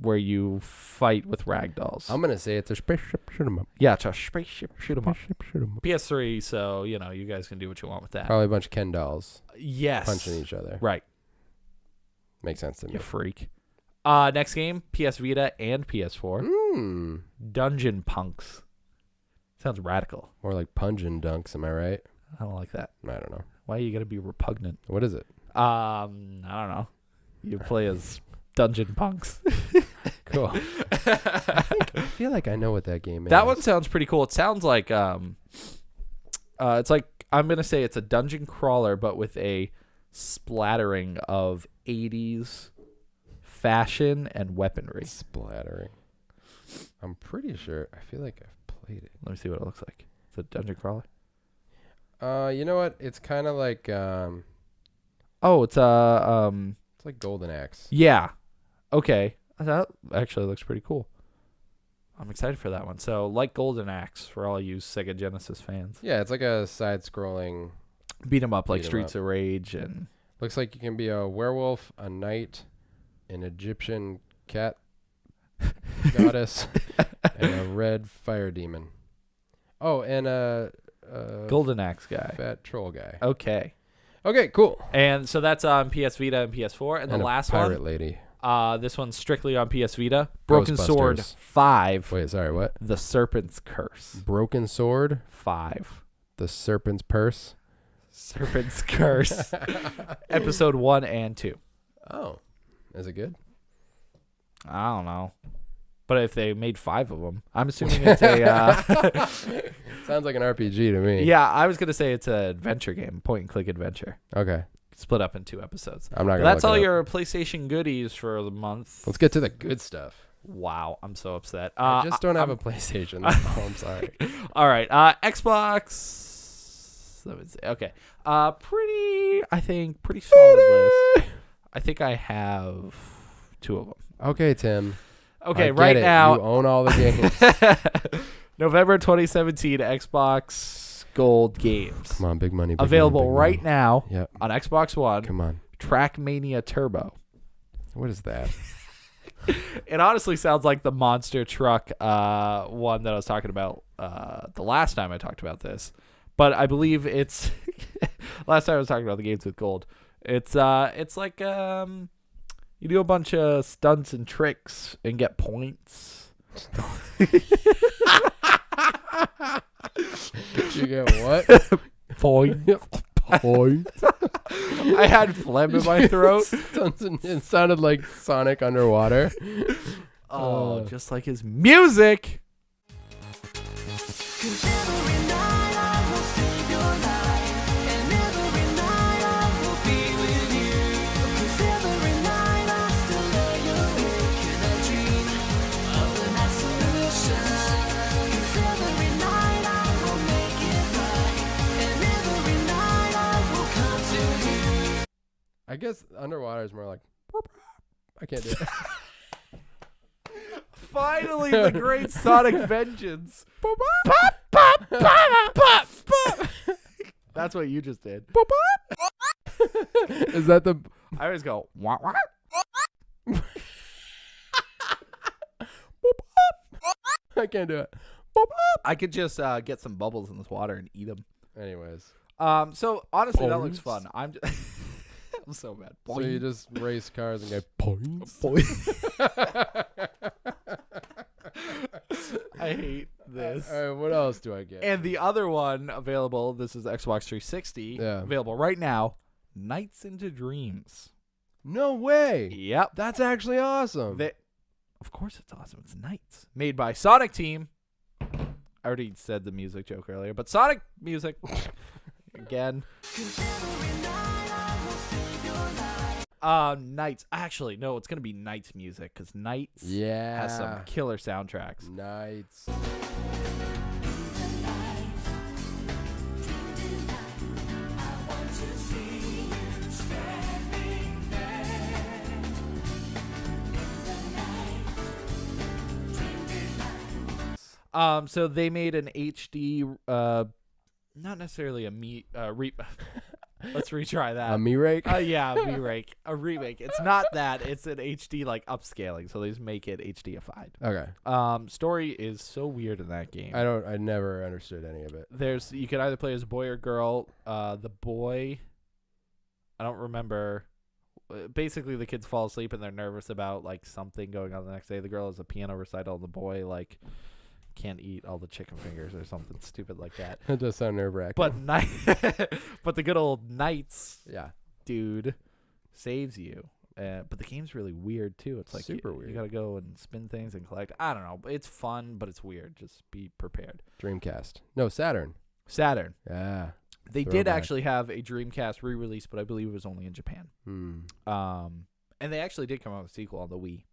where you fight with ragdolls. I'm gonna say it's a spaceship shooter. Yeah, it's a spaceship shoot 'em up. Spaceship shooter. PS3, so you guys can do what you want with that. Probably a bunch of Ken dolls Yes. punching each other. Right. Makes sense to me. You freak. Next game, PS Vita and PS4. Dungeon Punks. Sounds radical. More like Punjin Dunks, am I right? I don't like that. I don't know. Why you gotta be repugnant? What is it? I don't know. You play as Dungeon Punks. Cool. I feel like I know what that game is. That one sounds pretty cool. It sounds like it's like I'm gonna say it's a dungeon crawler, but with a splattering of 80s fashion and weaponry. Splattering. I'm pretty sure. I feel like I've played it. Let me see what it looks like. It's a dungeon crawler. You know what? It's kind of like Oh, it's it's like Golden Axe. yeah. Okay. That actually looks pretty cool. I'm excited for that one. So, like Golden Axe for all you Sega Genesis fans. Yeah, it's like a side-scrolling. Beat 'em up like Beat 'em Streets up. of Rage and Looks like you can be a werewolf, a knight, an Egyptian cat goddess, and a red fire demon. Oh, and a Golden Axe guy. fat troll guy. Okay. Okay, cool. And so that's on PS Vita and PS4. And the a last pirate one, lady. this one's strictly on PS Vita. Broken Sword Ghostbusters. 5. Wait, sorry, what? The Serpent's Curse. Broken Sword, 5. the Serpent's Purse. Serpent's Curse. Episode 1 and 2. Oh, is it good? I don't know. But if they made 5 of them, I'm assuming it's a. Sounds like an RPG to me. Yeah, I was gonna say it's an adventure game, point and click adventure, Okay. split up in 2 episodes. I'm not gonna. That's look all it up. your PlayStation goodies for the month. Let's get to the good stuff. Wow, I'm so upset. I just don't have I'm- a PlayStation. Oh, I'm sorry. All right, Xbox. Let me see. Okay, pretty solid list. I think I have 2 of them. Okay, Tim. Okay, I right get it. now, You own all the games. November 2017 Xbox Gold games Come on, big money. Big available money, big right money. now Yep. on Xbox One. Come on. Trackmania Turbo. What is that? It honestly sounds like the monster truck one that I was talking about the last time I talked about this, but I believe it's last time I was talking about the games with gold. It's like you do a bunch of stunts and tricks and get points. You get what? Point. Point. I had phlegm in my throat. It sounded like Sonic underwater. Oh, just like his music. I guess underwater is more like. I can't do it. Finally, the great Sonic vengeance. That's what you just did. Is that the? I always go, wah, wah. I can't do it. I could just get some bubbles in this water and eat them. Anyways, So honestly, that looks Points. fun. I'm so bad. so you just race cars and get points. I hate this. All right, what else do I get? And the other one available, this is Xbox 360, Yeah. available right now, Nights into Dreams. No way. Yep. That's actually awesome. Of course it's awesome. It's Nights. Made by Sonic Team. I already said the music joke earlier, but Sonic music. Again. Nights. Actually, no, it's going to be Nights music because Nights Yeah. has some killer soundtracks. Nights. So they made an HD, not necessarily a let's retry that. A me rake? Yeah, a remake. A remake. It's not that. It's an HD like upscaling. So they just make it HDified. Okay. Story is so weird in that game. I never understood any of it. You can either play as a boy or girl. The boy, I don't remember. Basically, the kids fall asleep and they're nervous about like something going on the next day. The girl has a piano recital. The boy like can't eat all the chicken fingers or something stupid like that. It does sound nerve-wracking. But but the good old Knights yeah. dude saves you. But the game's really weird too. It's like Super you weird. gotta go and spin things and collect. I don't know. It's fun, but it's weird. Just be prepared. Dreamcast. No, Saturn. Saturn. Yeah. They did Throwback. actually have a Dreamcast re-release, but I believe it was only in Japan. And they actually did come out with a sequel on the Wii,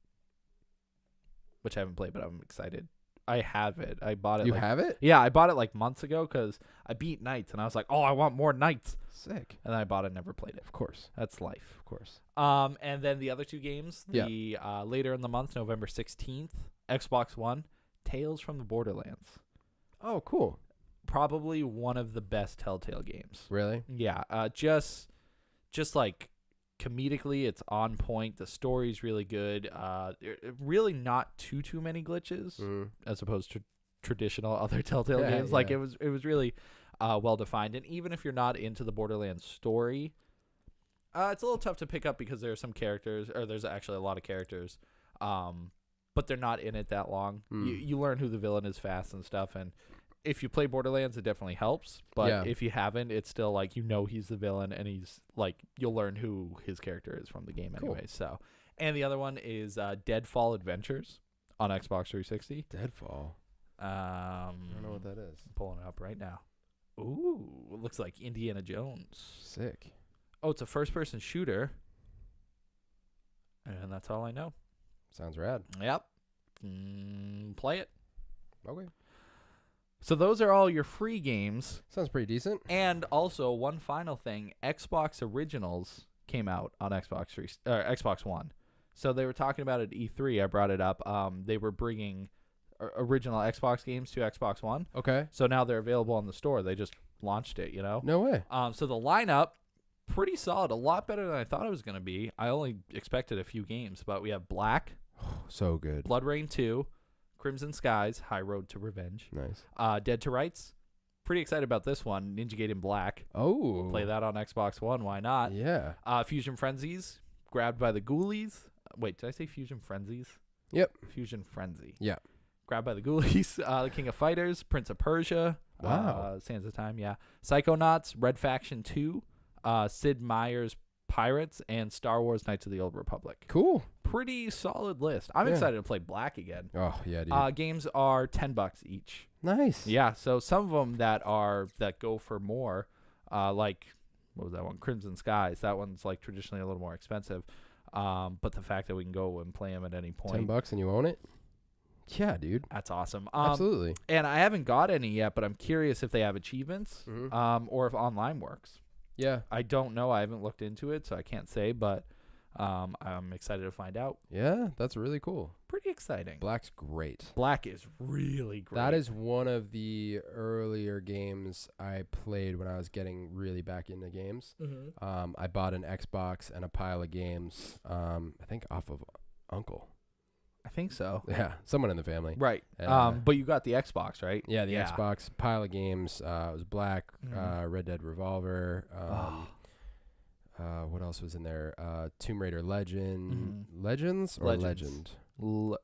which I haven't played, but I'm excited. I have it. I bought it. You have it? Yeah, I bought it like months ago because I beat Knights, and I was like, oh, I want more Knights. Sick. And then I bought it, never played it. Of course. That's life. Of course. And then the other 2 games, later in the month, November 16th, Xbox One, Tales from the Borderlands. Oh, cool. Probably one of the best Telltale games. Really? Yeah, just like comedically, it's on point. The story's really good. Really not too many glitches as opposed to traditional other Telltale games. Like it was really well defined. And even if you're not into the Borderlands story, it's a little tough to pick up because there are some characters, or there's actually a lot of characters, but they're not in it that long. You learn who the villain is fast and stuff, and if you play Borderlands, it definitely helps. But if you haven't, it's still like he's the villain, and he's like you'll learn who his character is from the game anyway. So, and the other one is Deadfall Adventures. on Xbox 360. Deadfall. I don't know what that is. I'm pulling it up right now. Ooh, it looks like Indiana Jones. Sick. Oh, it's a first-person shooter. And that's all I know. Sounds rad. Yep. Play it. Okay. So those are all your free games. Sounds pretty decent. And also, one final thing, Xbox Originals came out on Xbox One. So they were talking about it at E3. I brought it up. They were bringing original Xbox games to Xbox One. Okay. So now they're available on the store. They just launched it, No way. So the lineup, pretty solid. A lot better than I thought it was going to be. I only expected a few games, but we have Black. So good. Blood Rain 2. Crimson Skies, High Road to Revenge. Nice. Dead to Rights. Pretty excited about this one. Ninja Gaiden Black. Oh. Play that on Xbox One. Why not? Yeah. Fusion Frenzies. Grabbed by the Ghoulies. Wait, did I say Fusion Frenzies? Yep. Fusion Frenzy. Yeah. Grabbed by the Ghoulies. The King of Fighters. Prince of Persia. Wow. Sands of Time, yeah. Psychonauts. Red Faction 2. Sid Meier's Pirates. And Star Wars Knights of the Old Republic. Cool. Pretty solid list. I'm Yeah. excited to play Black again. Oh, yeah, dude. Games are $10 each. Nice. Yeah, so some of them that go for more, like what was that one? Crimson Skies. That one's like traditionally a little more expensive. But the fact that we can go and play them at any point, $10 and you own it? Yeah, dude. that's awesome. Absolutely. And I haven't got any yet, but I'm curious if they have achievements, Mhm. or if online works. Yeah. I don't know. I haven't looked into it, so I can't say. But I'm excited to find out. Yeah, that's really cool. Pretty exciting. Black's great. Black is really great. That is one of the earlier games I played when I was getting really back into games. Mm-hmm. I bought an Xbox and a pile of games, I think off of Uncle. I think so. Yeah, someone in the family. Right. And, But you got the Xbox, right? yeah, the Xbox, pile of games. It was Black, Mhm. Red Dead Revolver. What else was in there? Tomb Raider Legend. Legends or Legends. Legend?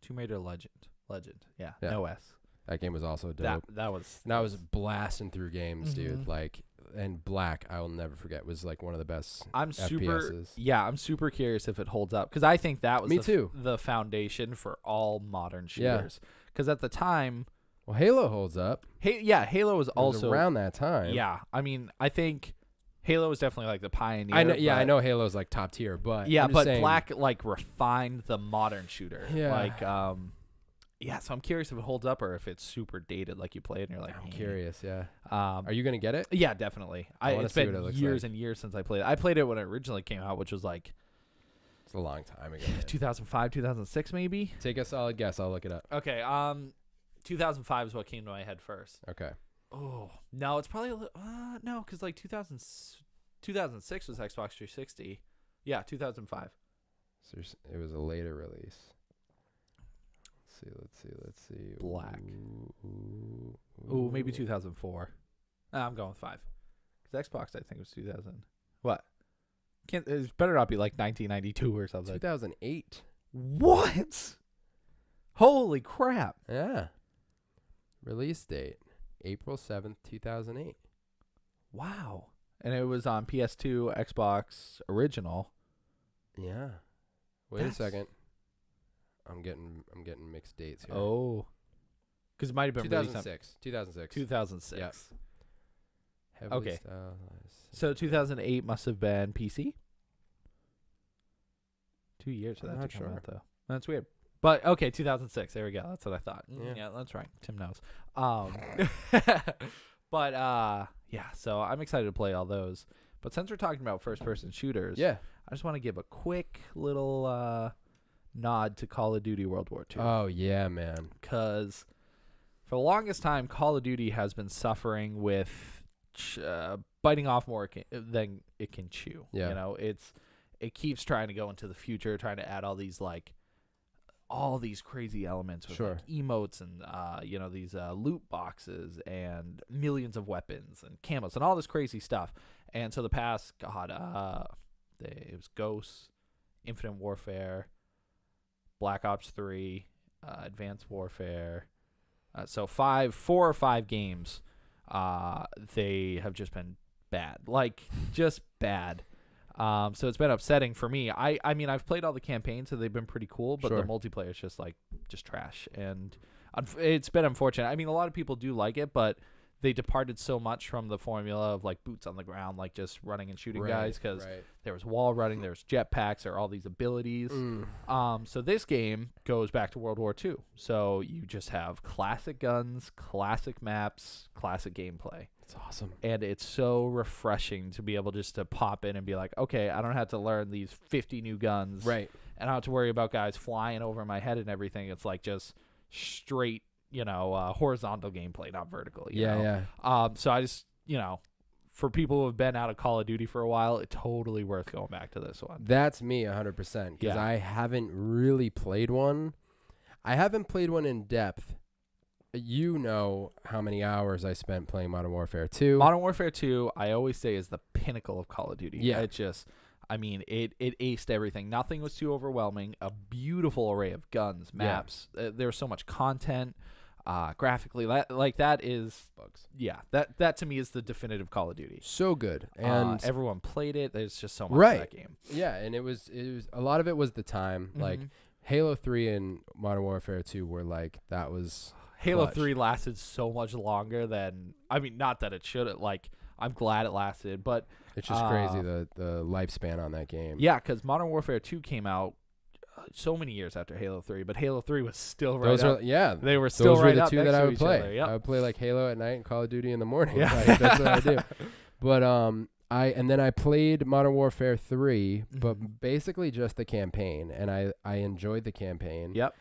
Tomb Raider Legend. Yeah. Yeah. No S. That game was also dope. That was. And I was blasting through games, dude. Mhm. Like, and Black, I will never forget, was like one of the best I'm FPSs. I'm super curious if it holds up because I think that was Me too. the foundation for all modern Yeah. shooters. Because at the time, Well, Halo holds up. Halo was It was also around that time. Yeah, I mean, I think Halo was definitely like the pioneer. I know. Yeah, I but- know Halo's like top tier, but Yeah, I'm just but saying, Black like refined the modern shooter. Yeah. Like, yeah. So I'm curious if it holds up or if it's super dated. Like you play it and you're like, I'm "Eh." curious. Yeah. Are Are you gonna get it? Yeah, definitely. I wanna It's see been what it looks years like. and years since I played it. I played it when it originally came out, which was like It's a long time ago. man. 2005, 2006 maybe. Take a solid guess. I'll look it up. Okay, 2005 is what came to my head first. Okay. Oh, no, it's probably a little, no, because like 2006 was Xbox 360. Yeah, 2005. So it was a later release. Let's see. Black. Ooh, Maybe 2004. I'm going with 5. Because Xbox, I think, was 2000. What? It better not be like 1992 or something. 2008. What? Holy crap. Yeah. Release date April 7th, 2008. Wow. And it was on PS2, Xbox original. Yeah. Wait That's- a second. I'm getting mixed dates here. Oh. Because it might have been released on 2006. 2006. 2006. Yep. Heavily Okay. stylized. So 2008 must have been PC. 2 years for I'm that not to come sure. out, though. That's weird. But okay, 2006. There we go. That's what I thought. Yeah. Yeah, that's right. Tim knows. But yeah. So I'm excited to play all those. But since we're talking about first-person shooters, Yeah. I just want to give a quick little nod to Call of Duty World War II. Oh yeah, man. Because for the longest time, Call of Duty has been suffering with biting off more than it can chew. Yeah. You know, it keeps trying to go into the future, trying to add all these crazy elements with Sure. like emotes and these loot boxes and millions of weapons and camos and all this crazy stuff. And so the past, it was Ghosts, Infinite Warfare, Black Ops 3, Advanced Warfare. So 4 or 5 games, they have just been bad. Like, just bad. So it's been upsetting for me. I mean, I've played all the campaigns, so they've been pretty cool, but Sure. the multiplayer is just trash, and it's been unfortunate. I mean, a lot of people do like it, but they departed so much from the formula of like boots on the ground, like just running and shooting guys, because there was wall running, there was jetpacks, there are all these abilities. So this game goes back to World War II. So you just have classic guns, classic maps, classic gameplay. It's awesome. And it's so refreshing to be able just to pop in and be like, okay, I don't have to learn these 50 new guns. Right. And I don't have to worry about guys flying over my head and everything. It's like just straight, horizontal gameplay, not vertical. You know? Yeah. So I just, for people who have been out of Call of Duty for a while, it's totally worth going back to this one. That's me 100%. Because I haven't really played one. I haven't played one in depth. You know how many hours I spent playing Modern Warfare 2. Modern Warfare 2, I always say, is the pinnacle of Call of Duty. Yeah. It just, it aced everything. Nothing was too overwhelming. A beautiful array of guns, maps. There was so much content. Graphically, that is bugs. Yeah, that to me is the definitive Call of Duty. So good. And everyone played it. There's just so much of that game. Yeah, and it was a lot of it was the time. Like Halo 3 and Modern Warfare 2 were like, that was Halo clutch. 3 lasted so much longer than, not that it should. I'm glad it lasted, but it's just crazy the lifespan on that game. Yeah, because Modern Warfare 2 came out so many years after Halo 3, but Halo 3 was still right up. They were still right up. Those were the two that I would play. Other, yep. I would play like Halo at night and Call of Duty in the morning. Yeah. Like, that's what I do. But then I played Modern Warfare 3, but basically just the campaign, and I enjoyed the campaign. Yep.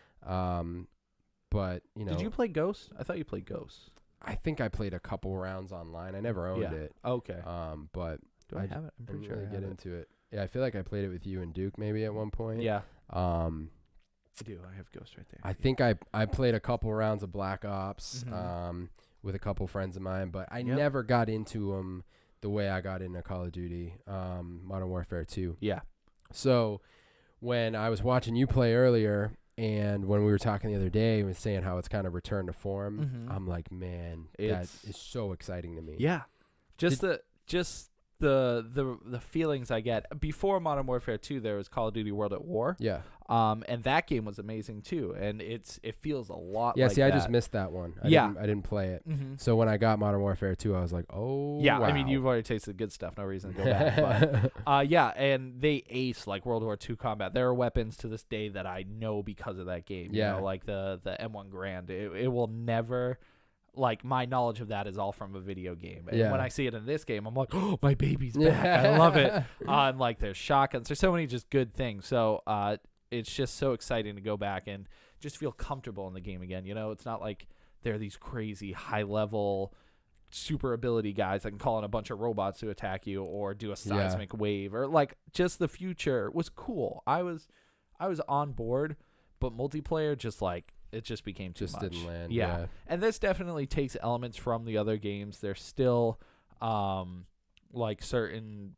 But did you play Ghost? I thought you played Ghost. I think I played a couple rounds online. I never owned it. Okay. But do I have it? I'm pretty sure really I get into it. Yeah, I feel like I played it with you and Duke maybe at one point. Yeah. I do. I have Ghost right there. I think I played a couple rounds of Black Ops with a couple friends of mine, but I never got into them the way I got into Call of Duty, Modern Warfare 2. Yeah. So when I was watching you play earlier, and when we were talking the other day, we were saying how it's kind of returned to form. I'm like, man, that is so exciting to me. Yeah. The feelings I get. Before Modern Warfare 2, there was Call of Duty World at War. Yeah. And that game was amazing too. And it feels a lot like I just missed that one. I didn't play it. So when I got Modern Warfare 2, I was like, oh, yeah. wow. I mean, you've already tasted the good stuff. No reason to go back. But and they ace like World War II combat. There are weapons to this day that I know because of that game. Yeah. You know, like the M1 Garand. It will never. Like, my knowledge of that is all from a video game. And when I see it in this game, I'm like, oh, my baby's back. I love it. And, like, there's shotguns. There's so many just good things. So it's just so exciting to go back and just feel comfortable in the game again. You know, it's not like there are these crazy high-level super ability guys that can call in a bunch of robots to attack you or do a seismic wave. Or, like, just the future was cool. I was on board, but multiplayer just, like, it just became too much. Didn't land. Yeah. And this definitely takes elements from the other games. There's still like certain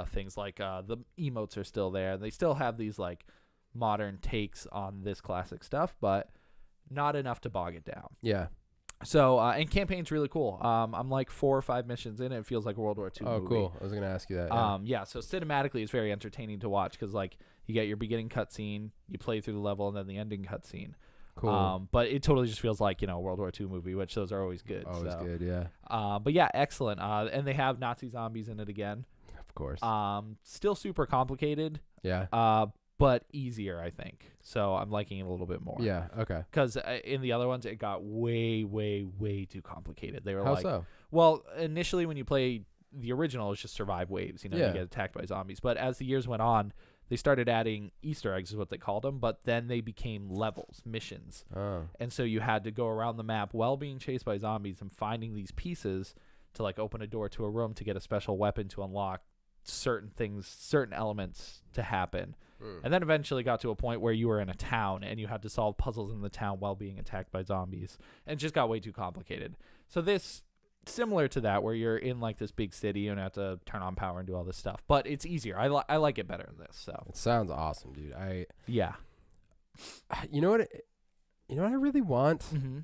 things like the emotes are still there. They still have these like modern takes on this classic stuff, but not enough to bog it down. Yeah. So and campaign's really cool. I'm like 4 or 5 missions in. It feels like a World War II movie. Oh, cool. I was gonna ask you that. So cinematically, it's very entertaining to watch because like you get your beginning cutscene, you play through the level, and then the ending cutscene. Cool. But it totally just feels like, a World War II movie, which those are always good. Always good, yeah. But yeah, excellent. And they have Nazi zombies in it again. Of course. Still super complicated. Yeah. But easier, I think. So I'm liking it a little bit more. Yeah, okay. Because in the other ones, it got way, way, way too complicated. They were How so? Well, initially when you play the original, it's just survive waves. You get attacked by zombies. But as the years went on, they started adding Easter eggs is what they called them, but then they became levels, missions. Oh. And so you had to go around the map while being chased by zombies and finding these pieces to like open a door to a room to get a special weapon to unlock certain things, certain elements to happen. And then eventually got to a point where you were in a town and you had to solve puzzles in the town while being attacked by zombies. And it just got way too complicated. So this, similar to that, where you're in like this big city and have to turn on power and do all this stuff. But it's easier. I like it better than this. So it sounds awesome, dude. Yeah. You know what I really want? Mm-hmm.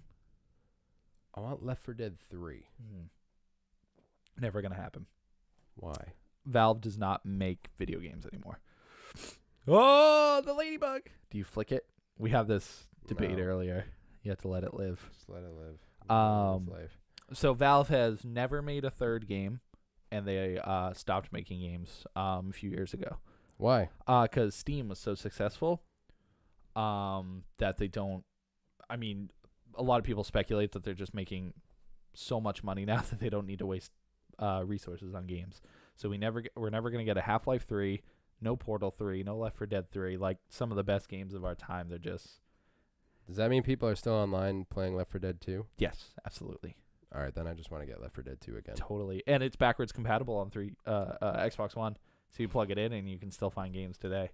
I want Left 4 Dead 3. Never going to happen. Why? Valve does not make video games anymore. Oh, the ladybug. Do you flick it? We have this debate No. earlier. You have to let it live. Just let it live. Um, It's life. So Valve has never made a third game, and they stopped making games a few years ago. Why? Because Steam was so successful that they don't. I mean, a lot of people speculate that they're just making so much money now that they don't need to waste resources on games. So we're never gonna get a Half-Life 3, no Portal 3, no Left 4 Dead 3. Like some of the best games of our time, they're just. Does that mean people are still online playing Left 4 Dead 2? Yes, absolutely. All right, then I just want to get Left 4 Dead 2 again. Totally. And it's backwards compatible on Xbox One. So you plug it in and you can still find games today.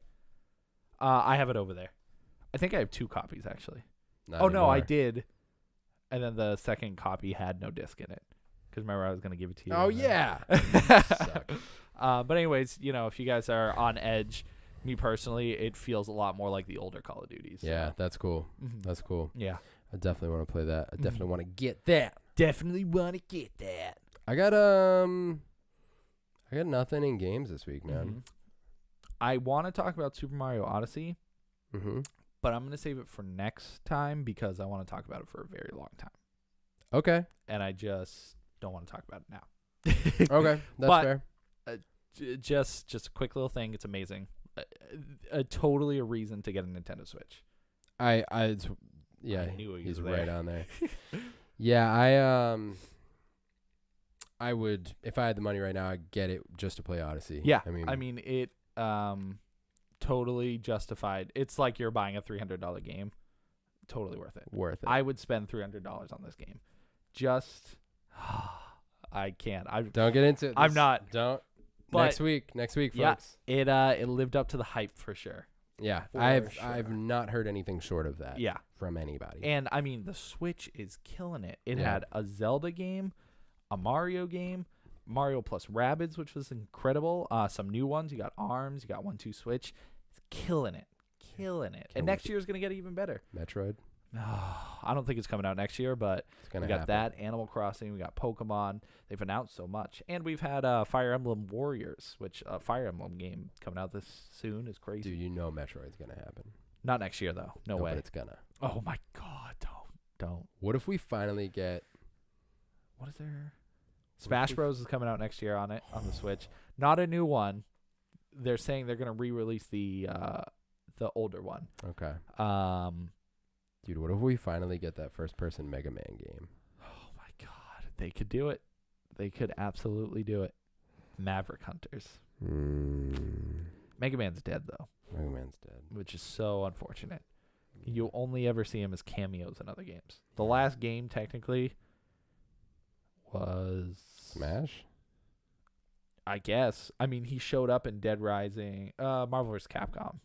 I have it over there. I think I have 2 copies, actually. Not Oh, no, I anymore. did. And then the second copy had no disc in it. Because remember, I was going to give it to you. Oh, and then- yeah. Suck. But anyways, if you guys are on edge, me personally, it feels a lot more like the older Call of Duties. Yeah, that's cool. Mhm. That's cool. Yeah. I definitely want to play that. I Mhm. definitely want to get that. Definitely want to get that. I got nothing in games this week, man. Mhm. I want to talk about Super Mario Odyssey, Mm-hmm. but I'm going to save it for next time because I want to talk about it for a very long time. Okay. And I just don't want to talk about it now. Okay. That's But- fair. Just a quick little thing. It's amazing. Totally a reason to get a Nintendo Switch. Yeah, I knew he he's was right there. on there. Yeah, I would, if I had the money right now, I'd get it just to play Odyssey. Yeah, I mean, it totally justified. It's like you're buying a $300 game. Totally worth it. worth it. I would spend $300 on this game. Just I can't. Don't get into it. I'm not. Don't. But Next week, yeah, folks. it lived up to the hype for sure. Yeah, For I've sure. not heard anything short of that. Yeah. From anybody. And I mean, the Switch is killing it. It Yeah. had a Zelda game, a Mario game, Mario plus Rabbids, which was incredible. Some new ones. You got ARMS. You got 1-2 Switch. It's killing it. Killing it. And next year is going to get even better. Metroid. I don't think it's coming out next year, but It's gonna we got happen. that, Animal Crossing, we got Pokemon. They've announced so much. And we've had Fire Emblem Warriors, which a Fire Emblem game coming out this soon is crazy. Dude, you know Metroid's gonna happen. Not next year, though. No way. But it's gonna. Oh, my God. Don't. What if we finally get? What is there? What Smash if we- Bros is coming out next year on the Switch. Not a new one. They're saying they're going to re-release the older one. Okay. Dude, what if we finally get that first-person Mega Man game? Oh, my God. They could do it. They could absolutely do it. Maverick Hunters. Mega Man's dead, though, Mega Man's dead. which is so unfortunate. You only ever see him as cameos in other games. The last game, technically, was... Smash? I guess. I mean, he showed up in Dead Rising, Marvel vs. Capcom.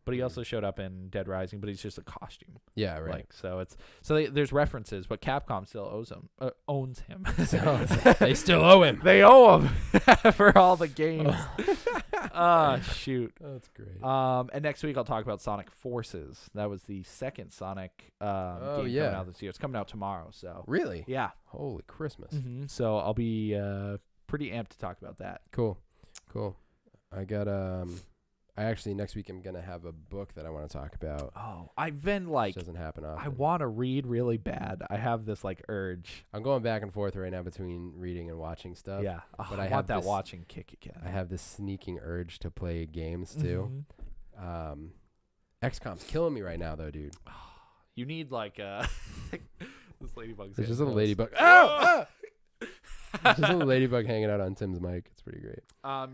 But he also showed up in Dead Rising, but he's just a costume. Yeah, right. Like, so there's references, but Capcom still owns him. They still owe him. They owe him for all the games. Shoot. That's great. And next week I'll talk about Sonic Forces. That was the second Sonic game coming out this year. It's coming out tomorrow. So Really? yeah. Holy Christmas. So I'll be pretty amped to talk about that. Cool. I got I actually next week I'm gonna have a book that I want to talk about. Oh, I've been Which like, doesn't happen often. I want to read really bad. I have this like urge. I'm going back and forth right now between reading and watching stuff. Yeah, but I I have want that this- watching kick again. I have this sneaking urge to play games too. Mhm. XCOM's killing me right now though, dude. You need like this ladybug's. There's just getting a close. ladybug. Ow! There's just a ladybug hanging out on Tim's mic. It's pretty great.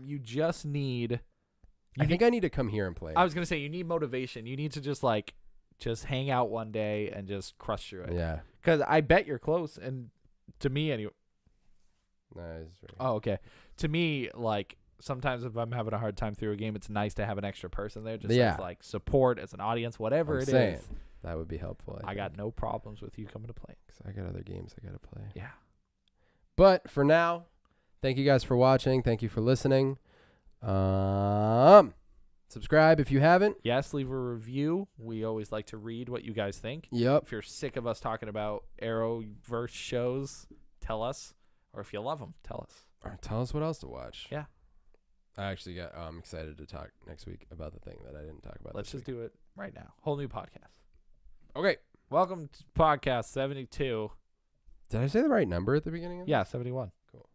You just need. I think I need to come here and play. I was gonna say you need motivation. You need to just hang out one day and just crush through it. Yeah. Because I bet you're close, and to me anyway. Nice. Oh, okay. To me, like sometimes if I'm having a hard time through a game, it's nice to have an extra person there, just Yeah. as like support, as an audience, whatever I'm it saying. is. That would be helpful. I got no problems with you coming to play. 'Cause I got other games I gotta play. Yeah. But for now, thank you guys for watching. Thank you for listening. Subscribe if you haven't. Yes, leave a review. We always like to read what you guys think. Yep. If you're sick of us talking about Arrowverse shows, tell us. Or if you love them, tell us. Or tell us what else to watch. Yeah. I'm excited to talk next week about the thing that I didn't talk about. Let's just do it right now. Whole new podcast. Okay. Welcome to podcast 72. Did I say the right number at the beginning of Yeah, 71. Cool.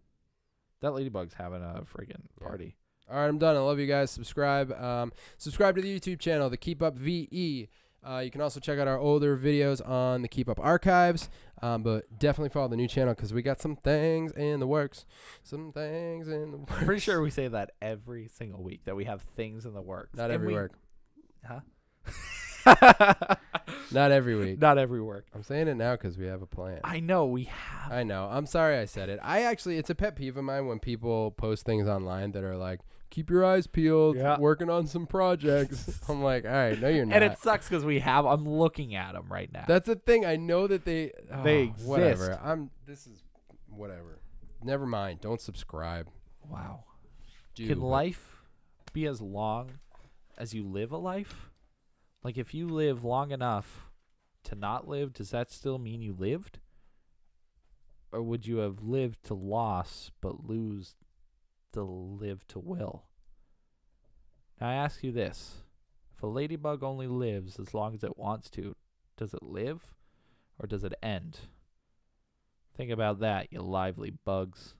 That ladybug's having a friggin' party. All right, I'm done. I love you guys. Subscribe. Subscribe to the YouTube channel, The Keep Up VE. You can also check out our older videos on the Keep Up archives. But definitely follow the new channel because we got some things in the works. Some things in the works. I'm pretty sure we say that every single week, that we have things in the works. Not every work. Huh? Not every week. Not every work. I'm saying it now because we have a plan. I know we have. I know. I'm sorry I said it. It's a pet peeve of mine when people post things online that are like, keep your eyes peeled, working on some projects. I'm like, all right, no, you're not. And it sucks because I'm looking at them right now. That's the thing. I know that they exist. Whatever. This is whatever. Never mind. Don't subscribe. Wow. Can life be as long as you live a life? Like if you live long enough to not live, does that still mean you lived? Or would you have lived to loss but lose the live to will? Now I ask you this. If a ladybug only lives as long as it wants to, does it live or does it end? Think about that, you lively bugs.